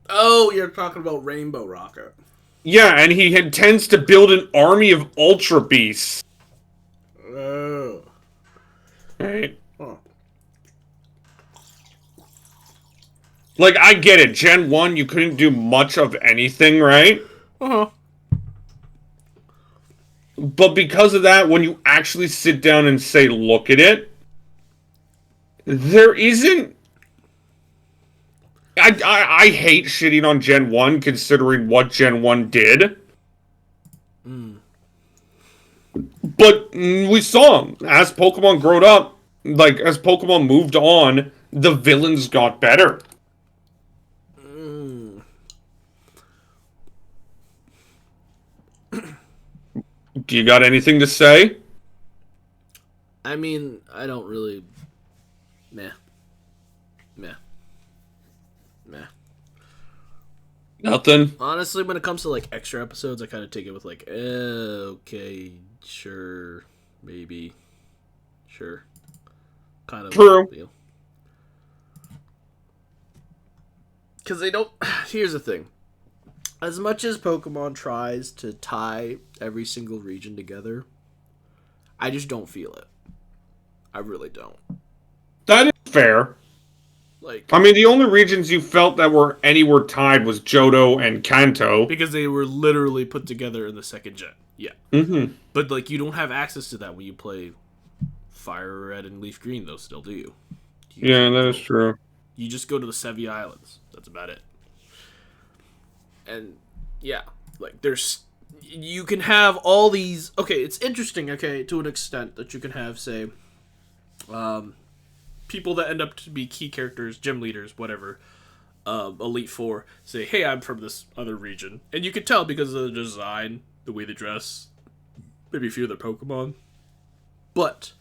Oh, you're talking about Rainbow Rocket. Yeah, and he intends to build an army of Ultra Beasts. Oh. Right? Huh. Like, I get it. Gen 1, you couldn't do much of anything, right? Uh-huh. But because of that, when you actually sit down and say, look at it, there isn't... I hate shitting on Gen 1, considering what Gen 1 did. But we saw, as Pokemon growed up, like, as Pokemon moved on, the villains got better. Do you got anything to say? I mean, I don't really... Meh. Nothing? Honestly, when it comes to, like, extra episodes, I kind of take it with, like, okay, sure, maybe, sure. Kind of. True. Because they don't... Here's the thing. As much as Pokemon tries to tie every single region together, I just don't feel it. I really don't. That is fair. Like, I mean, the only regions you felt that were anywhere tied was Johto and Kanto. because they were literally put together in the second gen. Yeah. Mm-hmm. But, like, you don't have access to that when you play Fire Red and Leaf Green, though, still, do you? Yeah, that is true. You just go to the Sevi Islands. That's about it. And, yeah. Like, there's... You can have all these... Okay, it's interesting, okay, to an extent, that you can have, say... people that end up to be key characters, gym leaders, whatever, Elite Four, say, hey, I'm from this other region. And you can tell because of the design, the way they dress, maybe a few of their Pokemon. But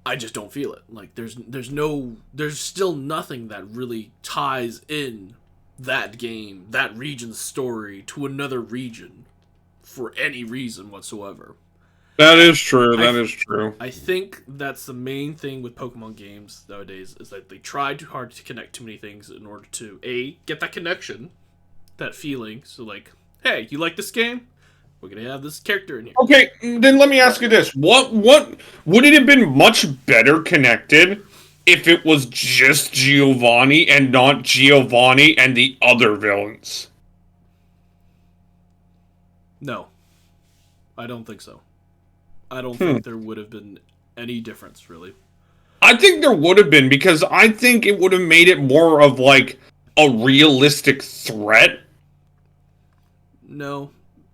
I just don't feel it. Like, there's still nothing that really ties in that game, that region's story, to another region for any reason whatsoever. That is true. That is true. I think that's the main thing with Pokemon games nowadays, is that they try too hard to connect too many things in order to, A, get that connection, that feeling. So, like, hey, you like this game? We're going to have this character in here. Okay, then let me ask you this. What would it have been much better connected if it was just Giovanni and not Giovanni and the other villains? No. I don't think so. I don't think there would have been any difference, really. I think there would have been, because I think it would have made it more of, like, a realistic threat. No,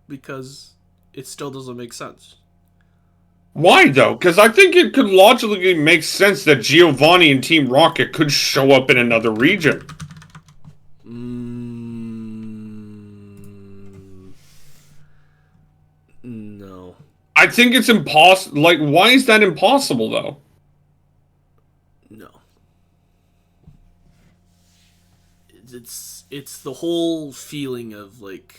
because it still doesn't make sense. Why, though? Because I think it could logically make sense that Giovanni and Team Rocket could show up in another region. No. I think it's impossible. Like, why is that impossible, though? No. It's the whole feeling of, like,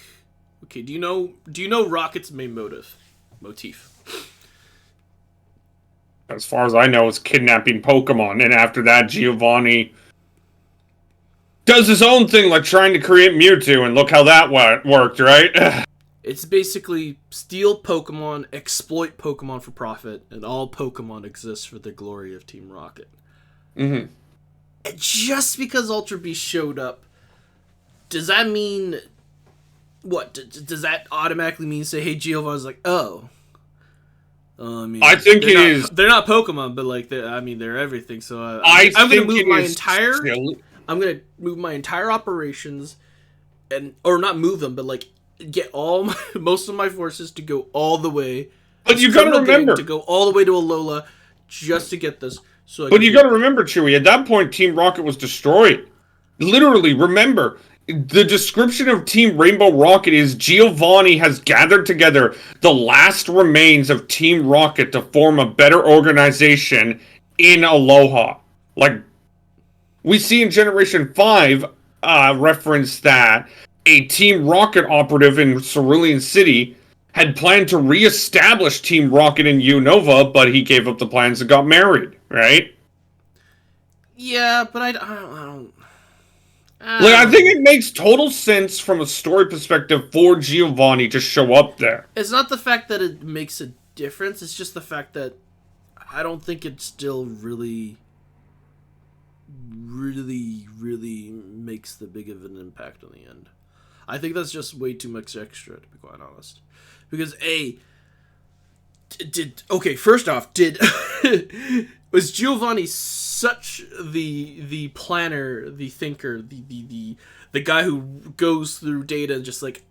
okay, do you know Rocket's main motif? As far as I know, it's kidnapping Pokemon, and after that, Giovanni does his own thing, like trying to create Mewtwo, and look how that worked, right? It's basically steal Pokemon, exploit Pokemon for profit, and all Pokemon exist for the glory of Team Rocket. Mm-hmm. And just because Ultra Beast showed up, does that mean... What? Does that automatically mean, say, hey, Giovanni's like, oh... I mean, I think it is... They're not Pokemon, but, like, they're everything, so... I'm going to move my entire... I'm going to move my entire operations, or not move them, but, like, get most of my forces to go all the way. But you gotta remember to go all the way to Alola just to get this. So, but you gotta remember, Chewie. At that point, Team Rocket was destroyed. Literally, remember, the description of Team Rainbow Rocket is Giovanni has gathered together the last remains of Team Rocket to form a better organization in Aloha. Like, we see in Generation 5 reference that a Team Rocket operative in Cerulean City had planned to re-establish Team Rocket in Unova, but he gave up the plans and got married, right? Yeah, but I don't Like, I think it makes total sense from a story perspective for Giovanni to show up there. It's not the fact that it makes a difference, it's just the fact that I don't think it still really makes the big of an impact on the end. I think that's just way too much extra, to be quite honest. Because first off, was Giovanni such the planner, the thinker, the guy who goes through data and just like,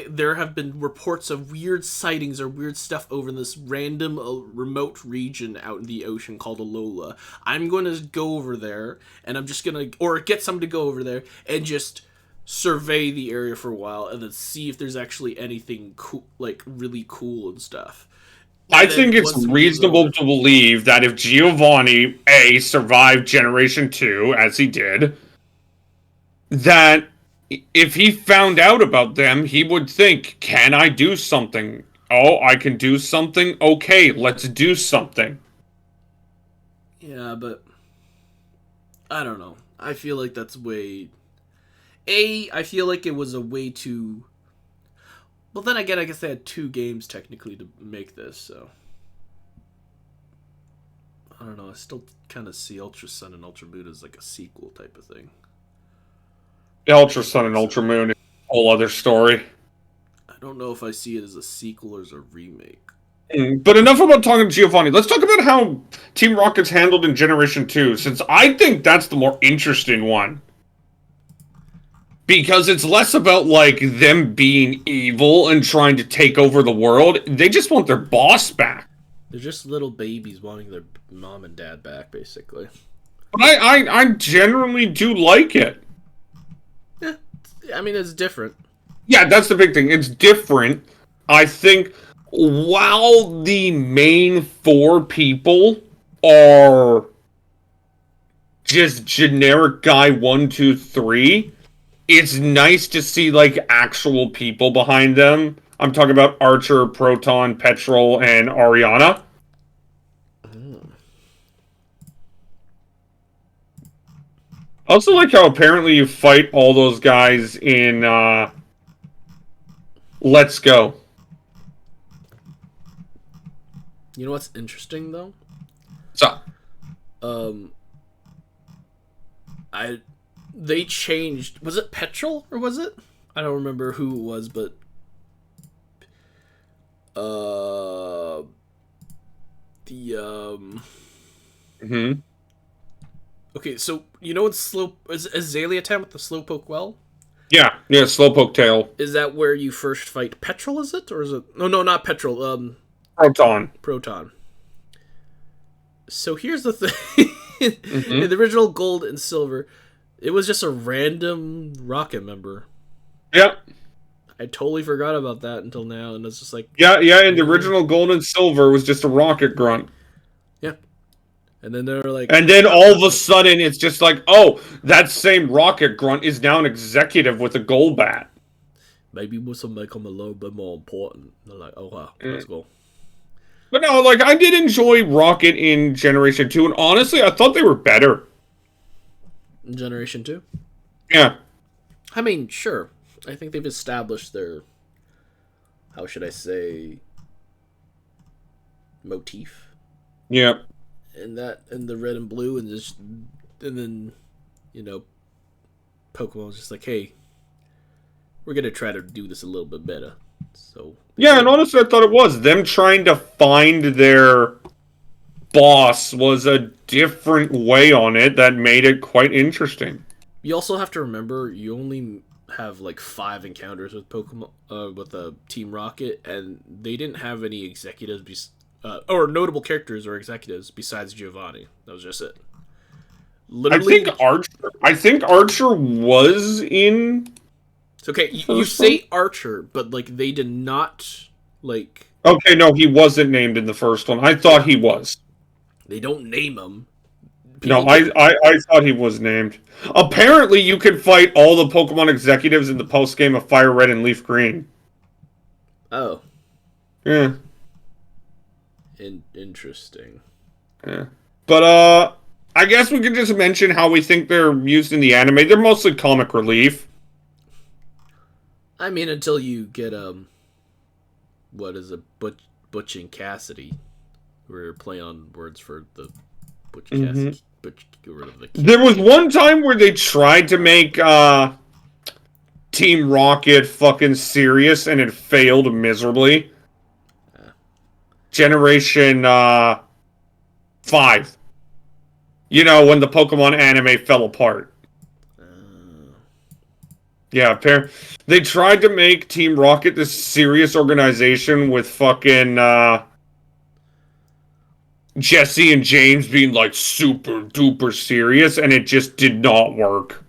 there have been reports of weird sightings or weird stuff over in this random remote region out in the ocean called Alola. I'm going to go over there and I'm just going to, or get someone to go over there and just survey the area for a while and then see if there's actually anything cool, like really cool and stuff. I think it's reasonable to believe that if Giovanni, survived Generation 2, as he did, that if he found out about them, he would think, can I do something? Oh, I can do something? Okay, let's do something. Yeah, but I don't know. I feel like that's way... I feel like it was a way too... Well, then again, I guess they had 2 games technically to make this, so... I don't know, I still kind of see Ultra Sun and Ultra Moon as like a sequel type of thing. Ultra Sun and Ultra Moon is a whole other story. I don't know if I see it as a sequel or as a remake. But enough about talking to Giovanni. Let's talk about how Team Rocket's handled in Generation 2, since I think that's the more interesting one. Because it's less about, like, them being evil and trying to take over the world. They just want their boss back. They're just little babies wanting their mom and dad back, basically. But I generally do like it. Yeah, I mean, it's different. Yeah, that's the big thing. It's different. I think while the main 4 people are just generic guy 1, 2, 3... it's nice to see, like, actual people behind them. I'm talking about Archer, Proton, Petrol, and Ariana. I also like how apparently you fight all those guys in, Let's Go. You know what's interesting, though? So, they changed... Was it Petrol, or was it? I don't remember who it was, but... Okay, so, you know what's is Azalea Town with the Slowpoke Well? Yeah, Slowpoke Tail. Is that where you first fight Petrol, is it? Or is it... No, not Petrol, Proton. So here's the thing. In the original Gold and Silver, it was just a random Rocket member. Yep. I totally forgot about that until now, and it's just like... Yeah, in the original Gold and Silver, it was just a Rocket Grunt. Yeah. And then they're like... And then all of a sudden, it's just like, oh, that same Rocket Grunt is now an executive with a Golbat. Maybe this will make him a little bit more important. They're like, oh wow, let's go. But no, like, I did enjoy Rocket in Generation 2, and honestly, I thought they were better. In Generation 2? Yeah. I mean, sure. I think they've established their... How should I say... motif? Yeah. And the red and blue, and then, you know, Pokemon was just like, hey, we're gonna try to do this a little bit better. So yeah, and honestly, I thought it was them trying to find their boss was a different way on it that made it quite interesting. You also have to remember you only have like 5 encounters with Pokemon with Team Rocket, and they didn't have any executives or notable characters or executives besides Giovanni. That was just it. Literally, I think Archer was in Okay, you first one? say Archer, but like they did not like. Okay, no, he wasn't named in the first one. I thought he was. They don't name him. No, People get. I thought he was named. Apparently, you can fight all the Pokemon executives in the post game of Fire Red and Leaf Green. Oh, Yeah. interesting. Yeah. But, I guess we could just mention how we think they're used in the anime. They're mostly comic relief. I mean, until you get what is it, Butch and Cassidy? We're playing on words for the Butch Cassidy. Butch, get rid of the. There was one time where they tried to make, Team Rocket fucking serious, and it failed miserably. Generation, 5. You know, when the Pokemon anime fell apart. Yeah, they tried to make Team Rocket this serious organization with fucking, Jesse and James being, like, super duper serious, and it just did not work.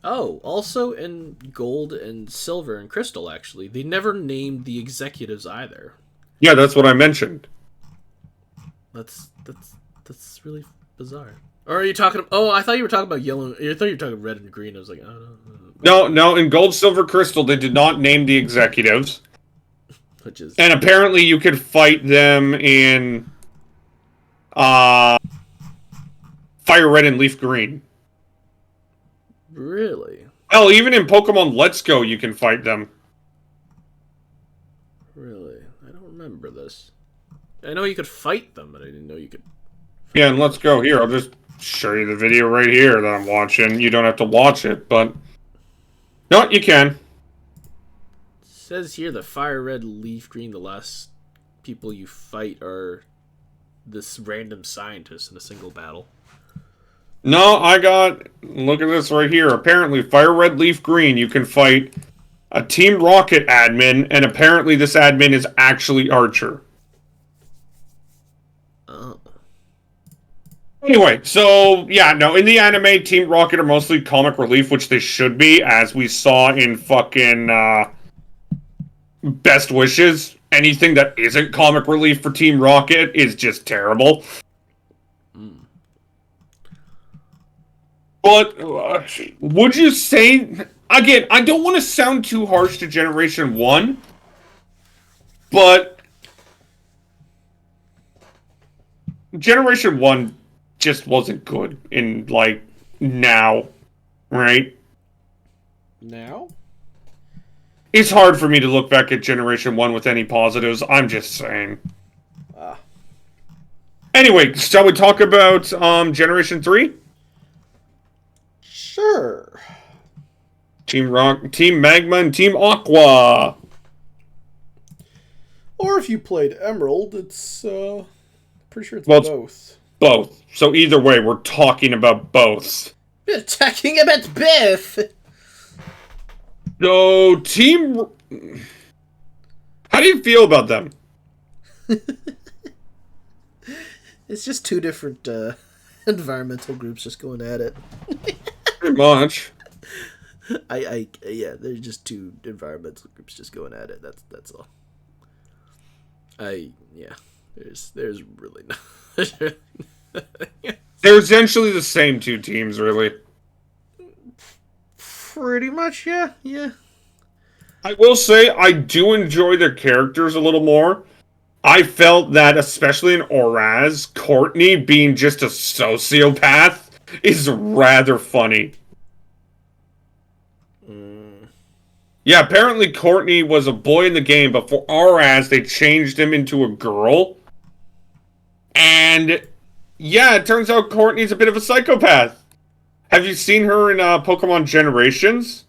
Oh, also in Gold and Silver and Crystal, actually, they never named the executives either. Yeah, that's what I mentioned. That's really bizarre. Or are you talking? Oh, I thought you were talking about yellow. I thought you were talking red and green. I was like, oh no. No, in Gold, Silver, Crystal, they did not name the executives. Which is... And apparently you could fight them in, Fire Red and Leaf Green. Really? Hell, even in Pokemon Let's Go, you can fight them. Really? I don't remember this. I know you could fight them, but I didn't know you could... Yeah, and Let's Go. Here, I'll just show you the video right here that I'm watching. You don't have to watch it, but... No, you can. It says here the Fire Red, Leaf Green, the last people you fight are this random scientist in a single battle. No, look at this right here. Apparently, Fire Red, Leaf Green, you can fight a Team Rocket admin, and apparently this admin is actually Archer. Oh. Anyway, so, yeah, no, in the anime, Team Rocket are mostly comic relief, which they should be, as we saw in fucking, Best Wishes. Anything that isn't comic relief for Team Rocket is just terrible. But, would you say... Again, I don't want to sound too harsh to Generation 1, but... Generation 1 just wasn't good in, like, now, right? Now? It's hard for me to look back at Generation 1 with any positives, I'm just saying. Anyway, shall we talk about, Generation 3? Sure. Team Magma, and Team Aqua. Or if you played Emerald, it's, pretty sure it's both. Both. So either way, we're talking about both. We're talking about both! So, how do you feel about them? It's just two different, environmental groups just going at it. Pretty much. Yeah, they're just two environmental groups just going at it. That's all. There's really not. They're essentially the same two teams, really. Pretty much, yeah. I will say, I do enjoy their characters a little more. I felt that, especially in Oraz, Courtney being just a sociopath is rather funny. Yeah, apparently Courtney was a boy in the game, but for Oraz, they changed him into a girl. And, yeah, it turns out Courtney's a bit of a psychopath. Have you seen her in Pokemon Generations?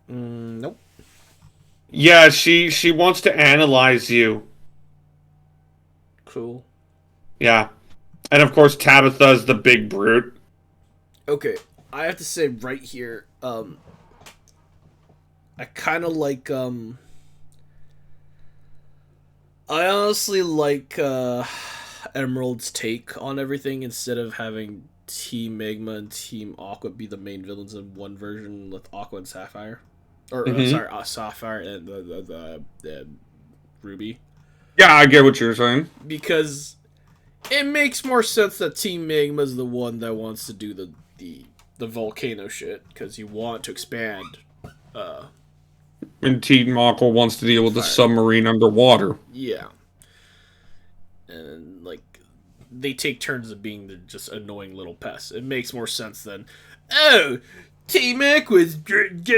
Nope. Yeah, she wants to analyze you. Cool. Yeah. And of course Tabitha's the big brute. Okay, I have to say right here, I kind of like, I honestly like, Emerald's take on everything instead of having Team Magma and Team Aqua be the main villains in one version with Aqua and Sapphire, or Sapphire and the Ruby. Yeah, I get what you're saying. Because it makes more sense that Team Magma is the one that wants to do the volcano shit, because you want to expand. And Team Aqua wants to deal with the submarine underwater. Yeah. And, like, they take turns of being the just annoying little pests. It makes more sense than, oh, Team Aqua's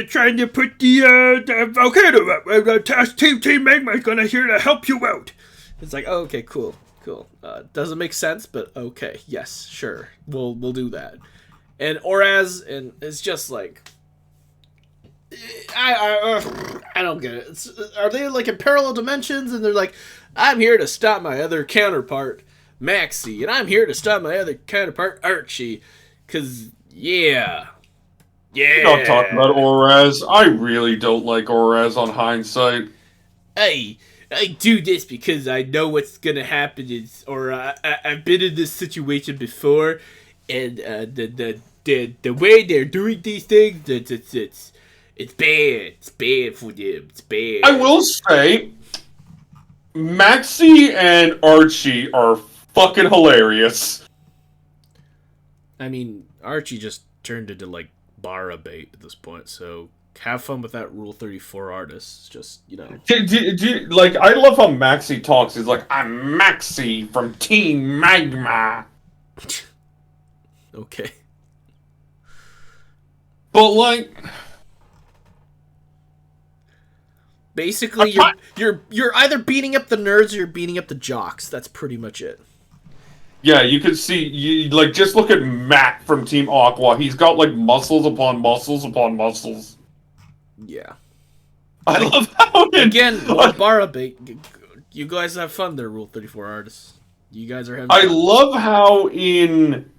trying to put the volcano up. Team Magma is gonna here to help you out. It's like, oh, okay, cool. Doesn't make sense, but okay, yes, sure, we'll do that. And Oraz, and it's just like, I don't get it. Are they like in parallel dimensions? And they're like, I'm here to stop my other counterpart, Maxie, and I'm here to stop my other counterpart, Archie. Cause yeah. Don't talk about Oraz. I really don't like Oraz on hindsight. I do this because I know what's gonna happen or I've been in this situation before, and the way they're doing these things, it's bad. It's bad for them. It's bad. I will say, Maxie and Archie are fucking hilarious. I mean, Archie just turned into like Bara bait at this point, so have fun with that Rule 34 artist. Just, you know. Like, I love how Maxie talks. He's like, I'm Maxie from Team Magma. Okay. But, like, basically, you're either beating up the nerds or you're beating up the jocks. That's pretty much it. yeah, you can see, like, just look at Matt from Team Aqua. He's got, like, muscles upon muscles upon muscles. Yeah. I love how again, Bara bait. You guys have fun there, Rule 34 artists. You guys are having I fun. love how in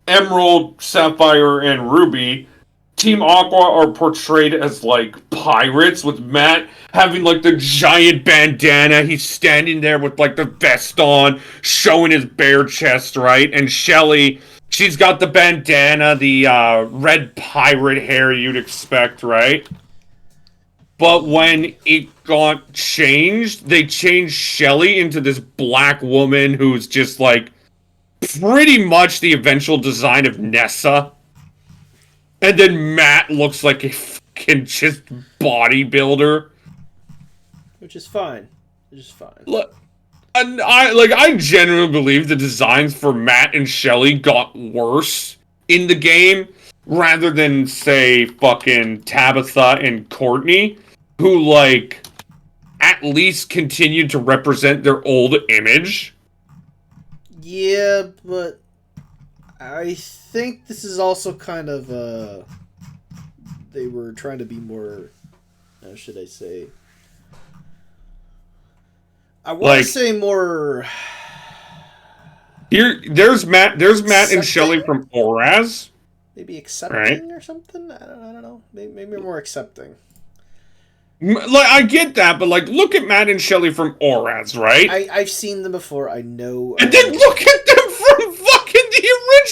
Emerald, Sapphire, and Ruby, Team Aqua are portrayed as, like, pirates, with Matt having, like, the giant bandana. He's standing there with, like, the vest on, showing his bare chest, right? And Shelly, she's got the bandana, the red pirate hair you'd expect, right? But when it got changed, they changed Shelly into this black woman who's just, like, pretty much the eventual design of Nessa. And then Matt looks like a fucking just bodybuilder. Which is fine. Look, and I genuinely believe the designs for Matt and Shelly got worse in the game, rather than, say, fucking Tabitha and Courtney, who, like, at least continued to represent their old image. Yeah, but I think this is also kind of, they were trying to be more, how should I say? I want to say more. There's Matt and Shelly from Oraz. Maybe accepting or something? I don't know. Maybe more accepting. Like, I get that, but, like, look at Matt and Shelly from Oraz, right? I've seen them before. I know. And then look at them from fucking the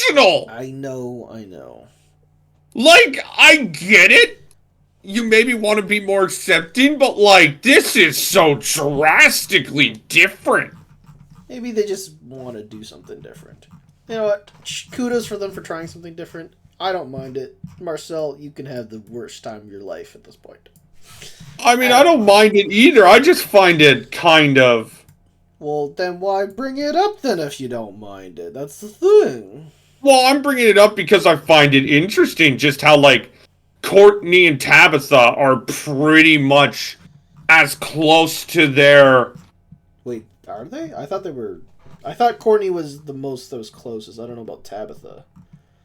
original. I know. Like, I get it. You maybe want to be more accepting, but, like, this is so drastically different. Maybe they just want to do something different. You know what? Kudos for them for trying something different. I don't mind it. Marcel, you can have the worst time of your life at this point. I mean, I don't mind it either. I just find it kind of... Well, then why bring it up then if you don't mind it? That's the thing. Well, I'm bringing it up because I find it interesting just how, like, Courtney and Tabitha are pretty much as close to their... Wait, are they? I thought Courtney was the most that was closest. I don't know about Tabitha.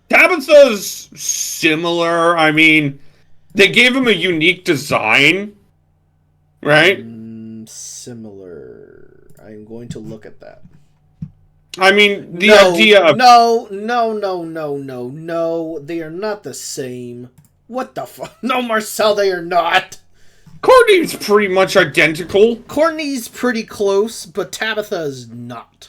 Tabitha's similar. I mean, they gave him a unique design, right? Similar. I'm going to look at that. I mean, the idea of... No. They are not the same. What the fuck? No, Marcel, they are not. Courtney's pretty much identical. Courtney's pretty close, but Tabitha is not.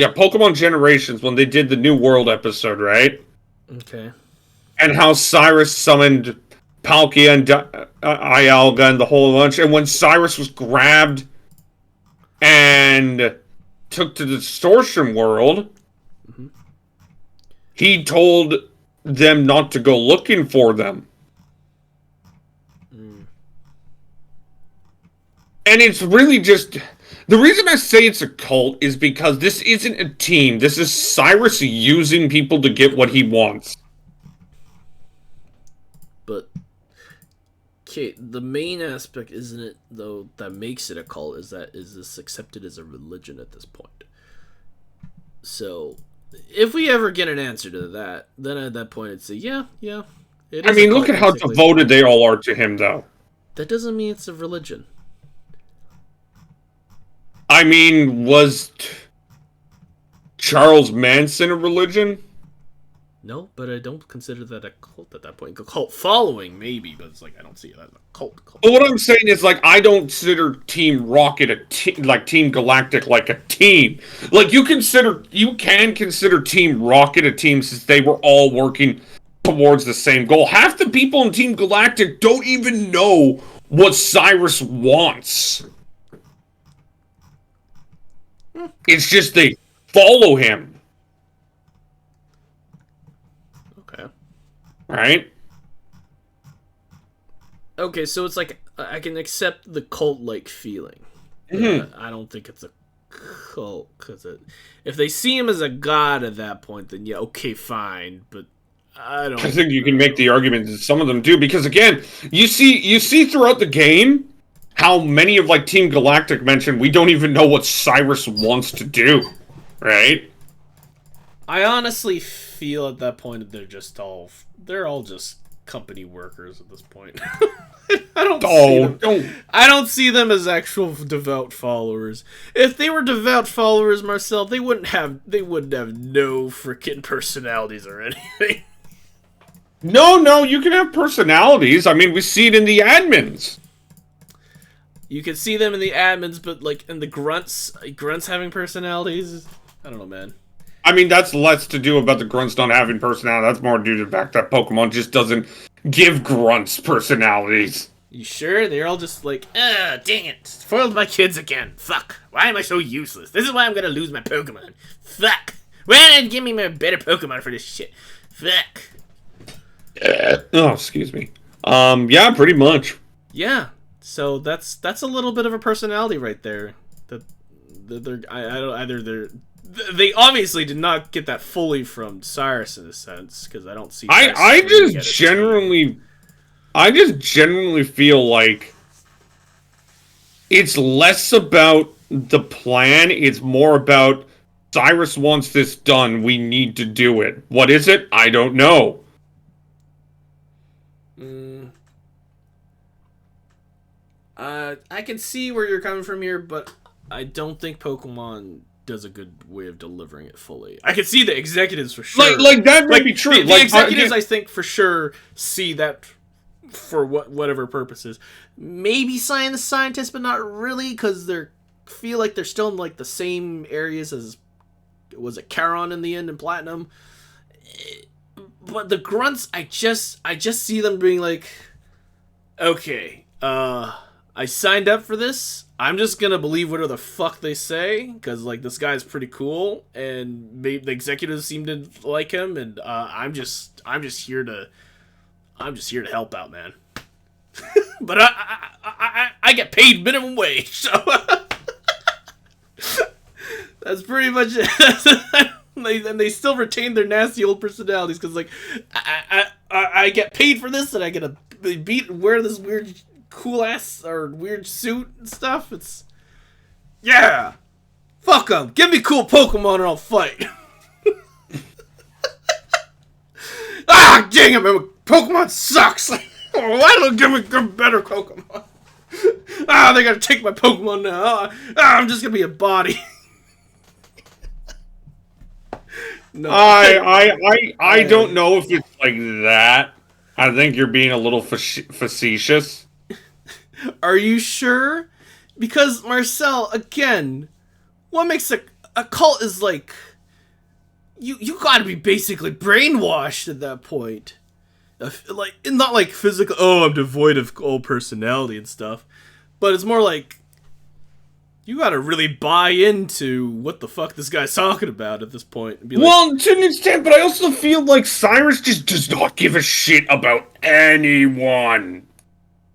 Yeah, Pokemon Generations, when they did the New World episode, right? Okay. And how Cyrus summoned Palkia and Dialga and the whole bunch. And when Cyrus was grabbed and took to the Distortion World, he told them not to go looking for them. And it's really just... The reason I say it's a cult is because this isn't a team. This is Cyrus using people to get what he wants. But, okay, the main aspect, isn't it, though, that makes it a cult is this accepted as a religion at this point. So, if we ever get an answer to that, then at that point I'd say, yeah. It is I mean, look at how devoted they all are to him, though. That doesn't mean it's a religion. I mean, was Charles Manson a religion? No, but I don't consider that a cult at that point. A cult following, maybe, but it's like, I don't see it as a cult. But what I'm saying is, like, I don't consider Team Rocket Team Galactic like a team. Like, you can consider Team Rocket a team since they were all working towards the same goal. Half the people in Team Galactic don't even know what Cyrus wants. It's just they follow him. Okay. Right? Okay, so it's like, I can accept the cult-like feeling. I don't think it's a cult, because if they see him as a god at that point, then yeah, okay, fine, but I think you can make the argument that some of them do, because again, you see throughout the game how many of, like, Team Galactic mentioned, we don't even know what Cyrus wants to do, right? I honestly feel at that point that they're all just company workers at this point. I don't see them as actual devout followers. If they were devout followers, Marcel, they wouldn't have no freaking personalities or anything. No, you can have personalities. I mean, we see it in the admins. You can see them in the admins, but like in the grunts having personalities. I don't know, man. I mean, that's less to do about the grunts not having personality. That's more due to the fact that Pokemon just doesn't give grunts personalities. You sure? They're all just like, dang it, spoiled my kids again. Fuck. Why am I so useless? This is why I'm gonna lose my Pokemon. Fuck. Why didn't give me my better Pokemon for this shit? Fuck. Oh, excuse me. Yeah, pretty much. Yeah. So that's a little bit of a personality right there. They obviously did not get that fully from Cyrus in a sense, because I don't see. I just generally feel like it's less about the plan. It's more about Cyrus wants this done. We need to do it. What is it? I don't know. I can see where you're coming from here, but I don't think Pokemon does a good way of delivering it fully. I can see the executives for sure. Like that may be true. The executives, I think, for sure see that for whatever purposes. Maybe scientists, but not really, because feel like they're still in like the same areas as was it Charon in the end in Platinum. But the grunts, I just see them being like, okay, I signed up for this. I'm just gonna believe whatever the fuck they say, because like this guy's pretty cool, and maybe the executives seem to like him, and I'm just here to help out, man. But I get paid minimum wage, so that's pretty much it. And they still retain their nasty old personalities, because like I get paid for this, and I get to wear this weird cool ass or weird suit and stuff. It's fuck them. Give me cool Pokemon and I'll fight. Dang it, man, Pokemon sucks. Why don't give me better Pokemon? They gotta take my Pokemon now. I'm just gonna be a body. No. I don't know if it's like that. I think you're being a little facetious. Are you sure? Because, Marcel, again, what makes a cult is like, you gotta be basically brainwashed at that point. Like, not like physical, oh, I'm devoid of all personality and stuff, but it's more like, you gotta really buy into what the fuck this guy's talking about at this point. And be like, well, to an extent, but I also feel like Cyrus just does not give a shit about anyone.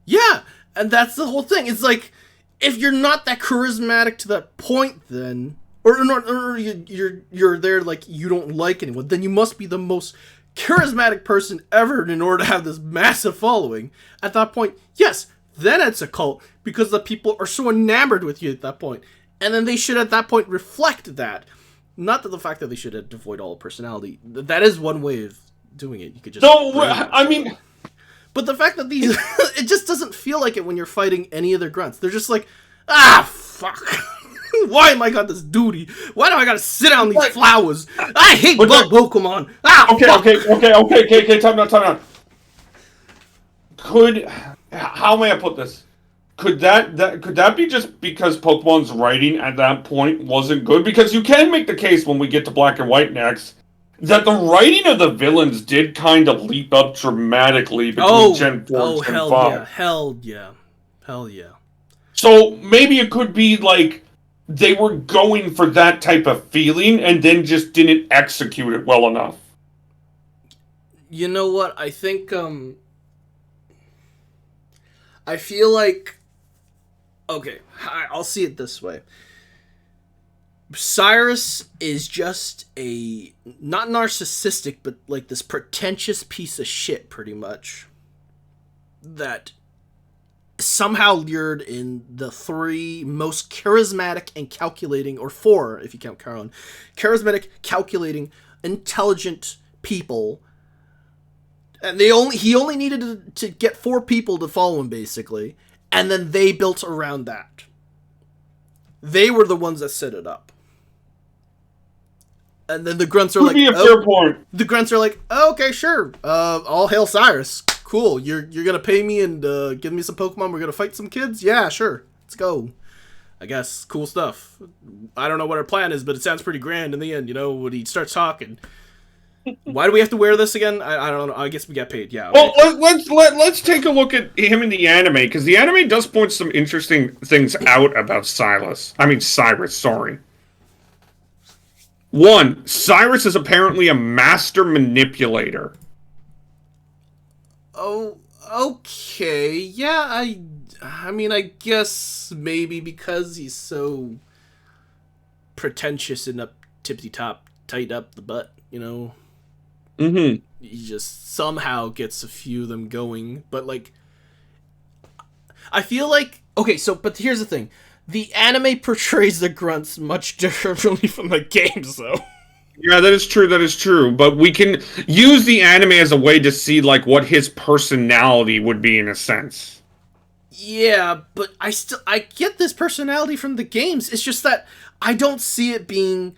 yeah, and that's the whole thing. It's like, if you're not that charismatic to that point, then, or you're there like you don't like anyone, then you must be the most charismatic person ever in order to have this massive following. At that point, yes, then it's a cult because the people are so enamored with you at that point, and then they should at that point reflect that. Not that the fact that they should have devoid all personality. That is one way of doing it. You could just but the fact that these it just doesn't feel like it when you're fighting any other grunts. They're just like, fuck. Why am I got this duty? Why do I gotta sit on these flowers? I hate bug Pokemon. Okay, time out. How may I put this? Could that be just because Pokemon's writing at that point wasn't good? Because you can make the case when we get to Black and White next that the writing of the villains did kind of leap up dramatically between Gen 4 and Gen 5. Hell yeah. So maybe it could be like they were going for that type of feeling and then just didn't execute it well enough. You know what? I think, I feel like... Okay, I'll see it this way. Cyrus is just a... Not narcissistic, but like this pretentious piece of shit, pretty much. That somehow lured in the three most charismatic and calculating, or four if you count Carlin, charismatic, calculating, intelligent people, and he only needed to get 4 people to follow him basically, and then they built around that. They were the ones that set it up, and then the grunts are like, fair point. The grunts are like, oh, okay, sure, all hail Cyrus. Cool, you're gonna pay me and give me some Pokemon, we're gonna fight some kids? Yeah, sure. Let's go. I guess. Cool stuff. I don't know what our plan is, but it sounds pretty grand in the end, when he starts talking. Why do we have to wear this again? I don't know. I guess we got paid, yeah. Okay. Well, let's take a look at him in the anime, because the anime does point some interesting things out about Cyrus, sorry. 1, Cyrus is apparently a master manipulator. Oh, okay. Yeah, I mean, I guess maybe because he's so pretentious and up tippy-top, tight up the butt, Mm-hmm. He just somehow gets a few of them going. But, like, I feel like... Okay, but here's the thing. The anime portrays the grunts much differently from the games, though. Yeah, that is true. But we can use the anime as a way to see, like, what his personality would be in a sense. Yeah, but I get this personality from the games. It's just that I don't see it being,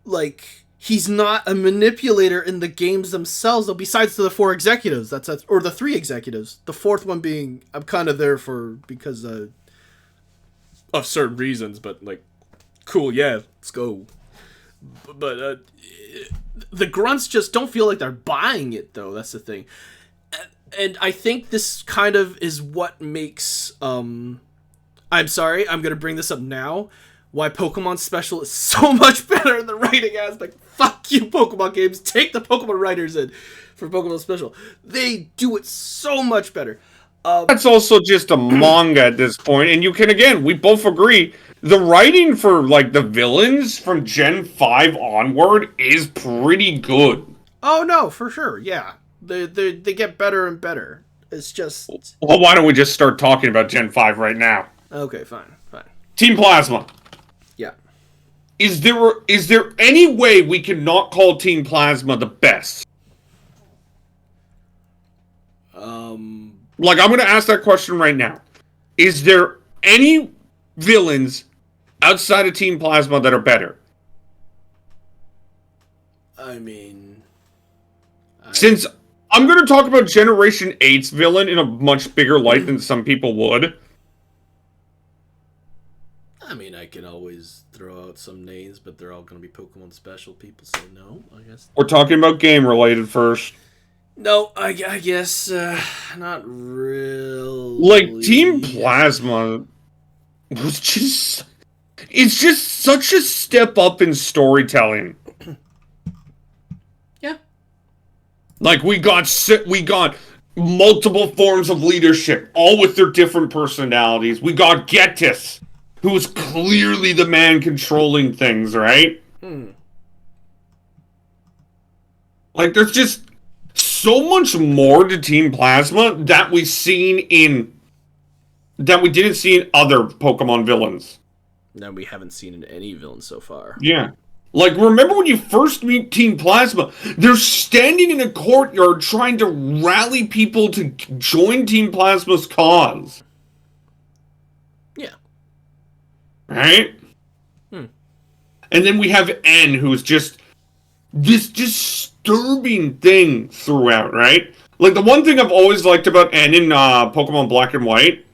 like, he's not a manipulator in the games themselves, though, besides the 4 executives. That's or the 3 executives. The 4th one being, I'm kind of there because of certain reasons, but, like, cool, yeah, let's go. But the grunts just don't feel like they're buying it, though. That's the thing. And I think this kind of is what makes... I'm sorry, I'm going to bring this up now. Why Pokemon Special is so much better in the writing aspect. Fuck you, Pokemon games. Take the Pokemon writers in for Pokemon Special. They do it so much better. That's also just a manga at this point, and you can, again, we both agree, the writing for, like, the villains from Gen 5 onward is pretty good. Oh, no, for sure, yeah. They get better and better. It's just... Well, why don't we just start talking about Gen 5 right now? Okay, fine. Team Plasma. Yeah. Is there any way we can not call Team Plasma the best? Like, I'm going to ask that question right now. Is there any villains outside of Team Plasma that are better? I mean... Since I'm going to talk about Generation 8's villain in a much bigger light than some people would. I mean, I can always throw out some names, but they're all going to be Pokemon special people, so no, I guess. We're talking about game-related first. No, I guess not really. Like, Team Plasma was just... It's just such a step up in storytelling. Yeah. Like, we got multiple forms of leadership, all with their different personalities. We got Getis, who was clearly the man controlling things, right? Like, there's just so much more to Team Plasma that we didn't see in other Pokemon villains. No, we haven't seen in any villain so far. Yeah. Like, remember when you first meet Team Plasma? They're standing in a courtyard trying to rally people to join Team Plasma's cause. Yeah. Right? And then we have N, who's just this disturbing thing throughout, right? Like, the one thing I've always liked about N in Pokemon Black and White,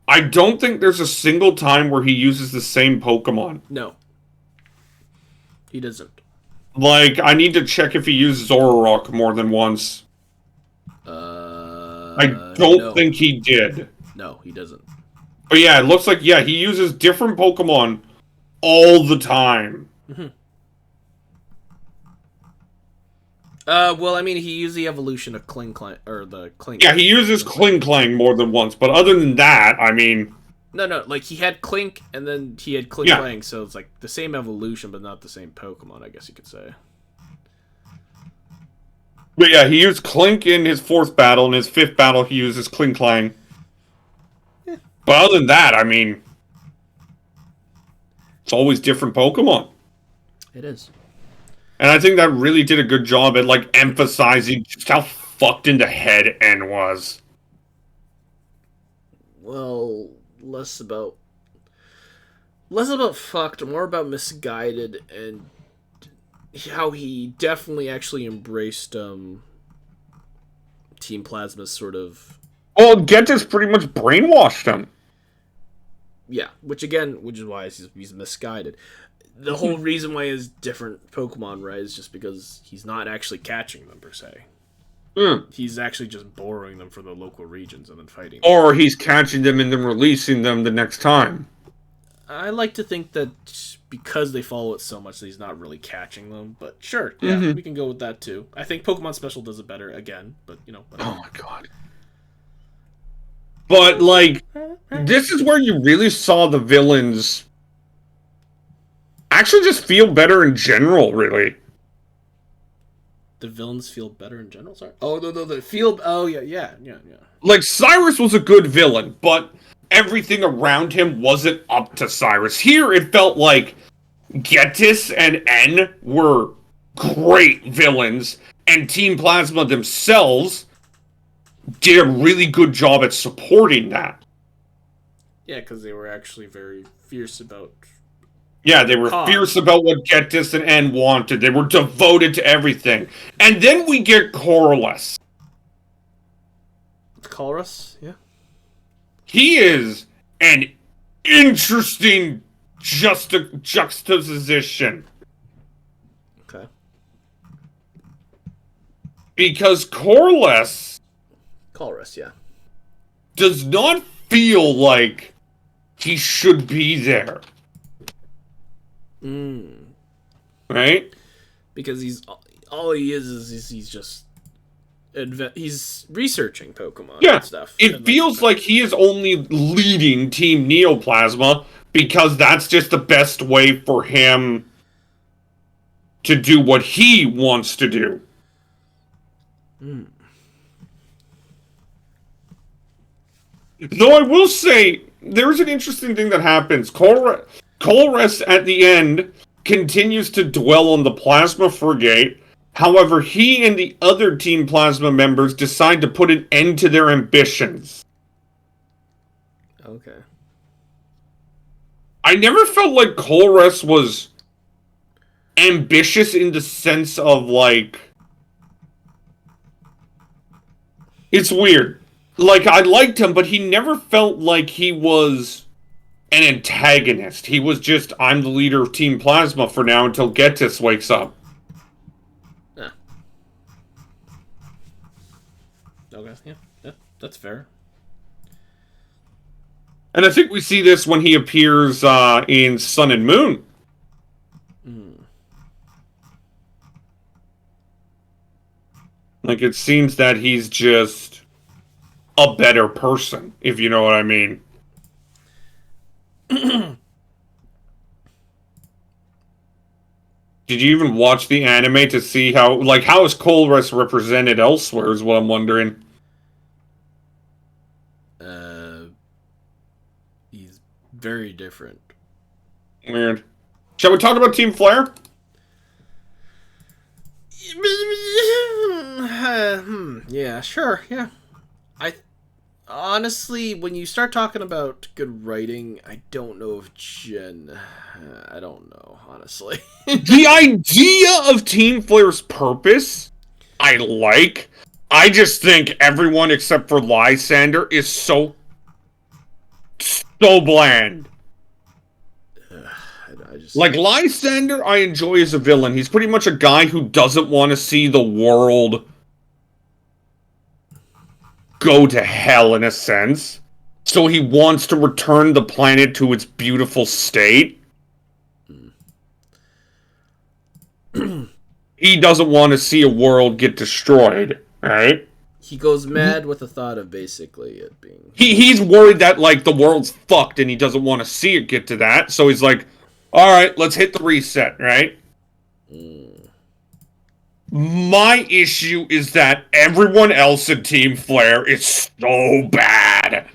I don't think there's a single time where he uses the same Pokemon. No. He doesn't. Like, I need to check if he uses Zoroark more than once. I don't think he did. No, he doesn't. But yeah, it looks like, he uses different Pokemon all the time. Well, I mean, he used the evolution of Kling, or the Kling. Yeah, he uses Kling more than once, but other than that, I mean... No, like, he had Clink, and then he had Kling, so it's like the same evolution, but not the same Pokemon, I guess you could say. But yeah, he used Clink in his 4th battle, and his 5th battle he uses Kling. Yeah. But other than that, I mean... It's always different Pokemon. It is. And I think that really did a good job at, like, emphasizing just how fucked in the head N was. Well, less about fucked, more about misguided, and how he definitely actually embraced Team Plasma's sort of... Well, Getis pretty much brainwashed him. Yeah, which is why he's misguided. The whole reason why he has different Pokemon, right, is just because he's not actually catching them, per se. He's actually just borrowing them from the local regions and then fighting them. Or he's catching them and then releasing them the next time. I like to think that because they follow it so much that he's not really catching them, but sure, yeah, we can go with that too. I think Pokemon Special does it better, again, but, whatever. Oh my god. But, like, this is where you really saw the villains actually just feel better in general, really. The villains feel better in general, sorry? Oh, no, they feel... Oh, yeah. Like, Cyrus was a good villain, but everything around him wasn't up to Cyrus. Here, it felt like Getis and N were great villains, and Team Plasma themselves did a really good job at supporting that. Yeah, because they were actually very fierce about... Yeah, they were fierce about what Getis and N wanted. They were devoted to everything. And then we get Corliss. Colress, yeah. He is an interesting juxtaposition. Okay. Because Corliss... Colress, yeah. does not feel like he should be there. Right? Because he's just he's researching Pokemon and stuff. It feels like he is only leading Team Neoplasma because that's just the best way for him to do what he wants to do. Though I will say, there's an interesting thing that happens. Colress at the end continues to dwell on the Plasma Frigate. However, he and the other Team Plasma members decide to put an end to their ambitions. Okay. I never felt like Colress was ambitious in the sense of, like... It's weird. Like, I liked him, but he never felt like he was an antagonist. He was just, I'm the leader of Team Plasma for now until Getis wakes up. Yeah. Okay, yeah, that's fair. And I think we see this when he appears in Sun and Moon. Like, it seems that he's just a better person, if you know what I mean. Did you even watch the anime to see how is Colress represented elsewhere is what I'm wondering. He's very different. Weird. Shall we talk about Team Flare? Yeah, sure, yeah. Honestly, when you start talking about good writing, I don't know if Jen... I don't know, honestly. The idea of Team Flare's purpose, I like. I just think everyone except for Lysander is so bland. Like, Lysander, I enjoy as a villain. He's pretty much a guy who doesn't want to see the world go to hell, in a sense. So he wants to return the planet to its beautiful state. He doesn't want to see a world get destroyed, right? He goes mad with the thought of basically it being... He's worried that, like, the world's fucked and he doesn't want to see it get to that. So he's like, alright, let's hit the reset, right? My issue is that everyone else in Team Flare is so bad.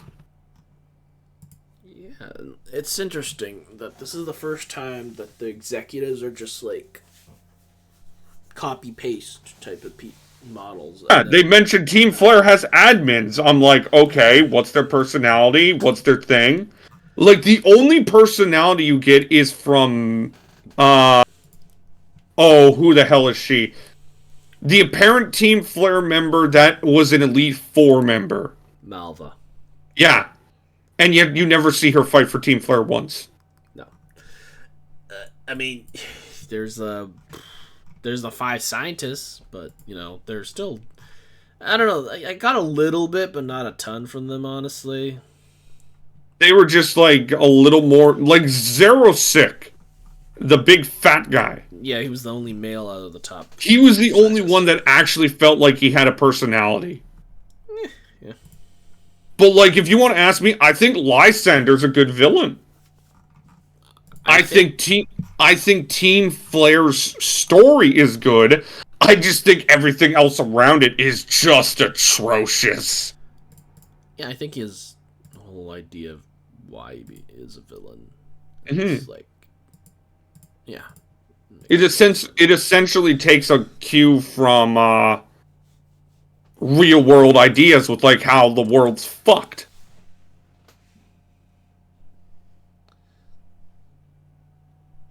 Yeah, it's interesting that this is the first time that the executives are just like copy-paste type of models. Yeah, they mentioned Team Flare has admins. I'm like, okay, what's their personality? What's their thing? Like, the only personality you get is from, who the hell is she? The apparent Team Flare member that was an Elite Four member. Malva. Yeah. And yet you never see her fight for Team Flare once. No. I mean, there's the 5 scientists, but, you know, they're still... I don't know, I got a little bit, but not a ton from them, honestly. They were just, like, a little more... Like, Zero Sick. The big fat guy. Yeah, he was the only male out of the top. He was the only one that actually felt like he had a personality. Yeah. But, like, if you want to ask me, I think Lysander's a good villain. I think Team Flare's story is good. I just think everything else around it is just atrocious. Yeah, I think his whole idea of why he is a villain is like... Yeah. It essentially takes a cue from real world ideas with like how the world's fucked.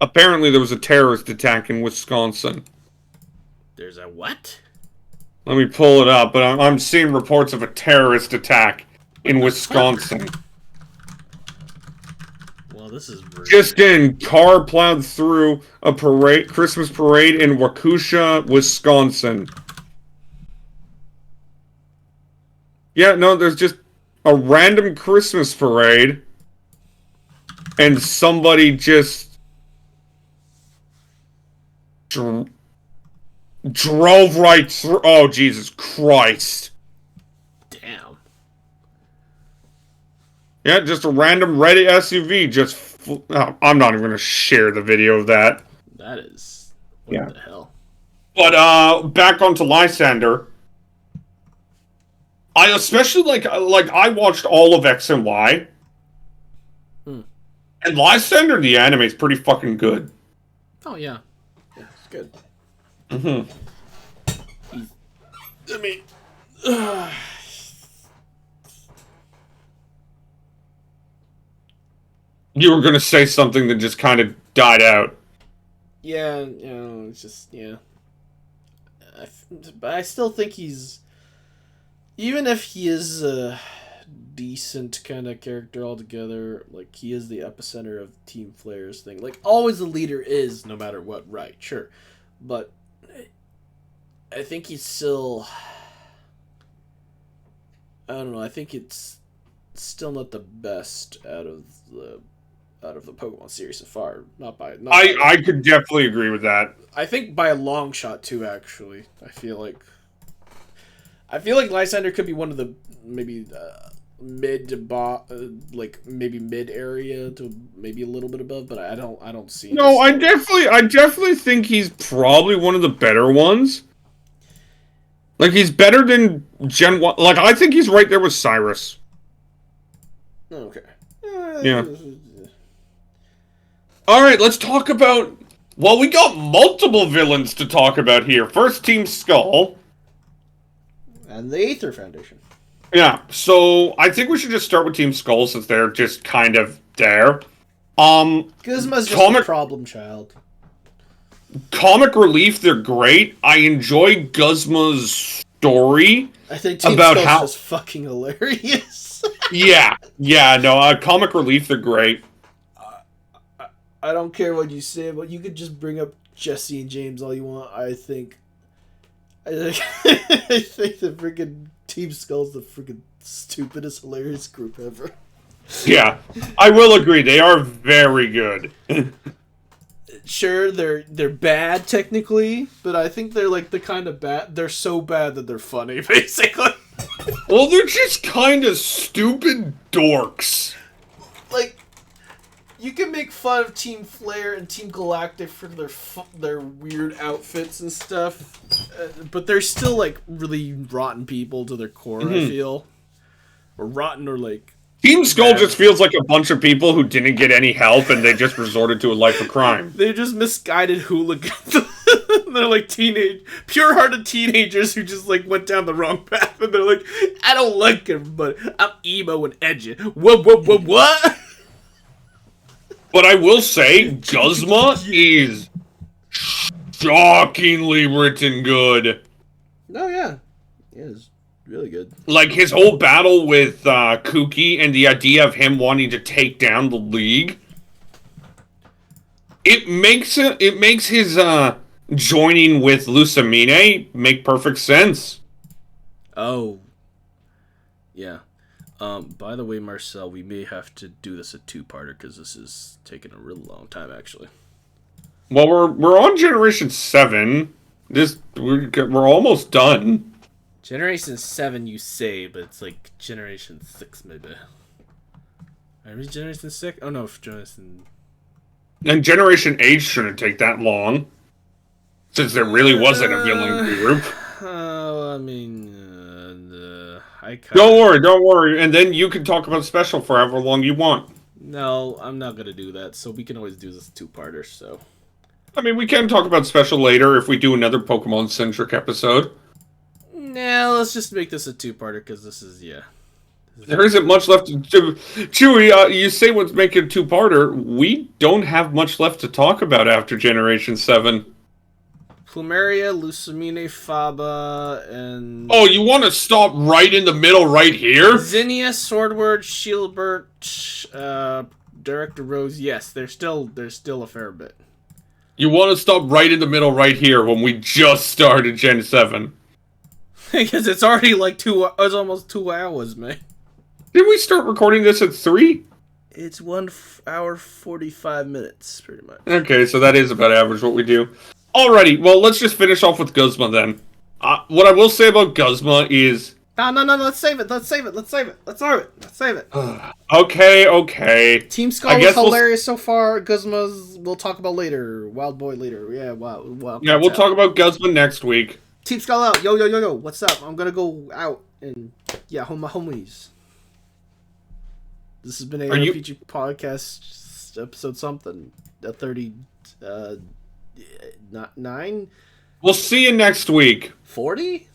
Apparently there was a terrorist attack in Wisconsin. There's a what? Let me pull it up, but I'm seeing reports of a terrorist attack in Wisconsin. Well, this is rude. Just in, car plowed through a Christmas parade in Waukesha, Wisconsin. Yeah, no, there's just a random Christmas parade, and somebody just drove right through. Oh, Jesus Christ. Damn. Yeah, just a random red SUV just... I'm not even going to share the video of that. That is... What the hell? But, back onto Lysander. I especially like I watched all of X and Y. And Lysander in the anime is pretty fucking good. Oh, yeah. Yeah, it's good. I mean... You were going to say something that just kind of died out. Yeah, you know, it's just, yeah. But I still think he's... Even if he is decent kind of character altogether. Like, he is the epicenter of Team Flare's thing. Like, always the leader is, no matter what, right, sure. But I think he's still... I don't know, I think it's still not the best out of the Pokemon series so far. I could definitely agree with that. I think by a long shot too, actually. I feel like Lysander could be one of the maybe mid to maybe mid area to maybe a little bit above, but I don't see. No, I definitely think he's probably one of the better ones. Like, he's better than Gen 1. Like, I think he's right there with Cyrus. Okay. Yeah. Alright, let's talk about... Well, we got multiple villains to talk about here. First, Team Skull. And the Aether Foundation. Yeah, so I think we should just start with Team Skull since they're just kind of there. Guzma's just a problem child. Comic relief, they're great. I enjoy Guzma's story. I think Team Skull's just fucking hilarious. Comic relief, they're great. I don't care what you say, but you could just bring up Jesse and James all you want. I think the freaking Team Skull's the freaking stupidest, hilarious group ever. Yeah, I will agree. They are very good. Sure, they're bad technically, but I think they're like the kind of bad. They're so bad that they're funny, basically. Well, they're just kind of stupid dorks. Like, you can make fun of Team Flare and Team Galactic for their weird outfits and stuff, but they're still like really rotten people to their core. I feel, or rotten, or like. Team Skull just feels like a bunch of people who didn't get any help and they just resorted to a life of crime. They're just misguided hooligans. They're like pure-hearted teenagers who just like went down the wrong path, and they're like, I don't like him, but I'm emo and edgy. What? But I will say, Guzma is shockingly written good. Oh yeah, it is really good. Like, his whole battle with Kuki and the idea of him wanting to take down the League, it makes his joining with Lusamine make perfect sense. Oh, yeah. By the way, Marcel, we may have to do this a two-parter because this is taking a real long time, actually. Well, we're on Generation 7. We're almost done. Generation 7, you say, but it's like Generation 6, maybe. Are we Generation 6? Oh, no, Generation... And Generation 8 shouldn't take that long, since there really wasn't a villain group. Oh, I mean... Don't worry, and then you can talk about Special for however long you want. No, I'm not gonna do that, so we can always do this two-parter, so... I mean, we can talk about Special later if we do another Pokemon-centric episode. Nah, let's just make this a two-parter, because this is, yeah. There isn't much left to do. Chewy, you say what's making a two-parter. We don't have much left to talk about after Generation 7. Plumeria, Lusamine, Faba, and... Oh, you want to stop right in the middle right here? Zinnia, Swordward, Shieldbert, Director Rose. Yes, there's still a fair bit. You want to stop right in the middle right here when we just started Gen 7. Because it's already like it's almost 2 hours, man. Did we start recording this at 3? It's 1 hour 45 minutes, pretty much. Okay, so that is about average what we do. Alrighty, well, let's just finish off with Guzma then. What I will say about Guzma is... No, let's save it. Okay. Team Skull is hilarious so far. Guzma's we'll talk about later. Wild Boy later. Yeah, wow. Yeah, we'll talk about Guzma next week. Team Skull out. Yo. What's up? I'm gonna go out and my homies. This has been EHRPG podcast episode something. 39? We'll see you next week. 40?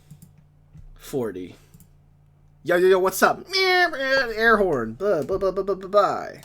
Yo, what's up? Air horn. Bye.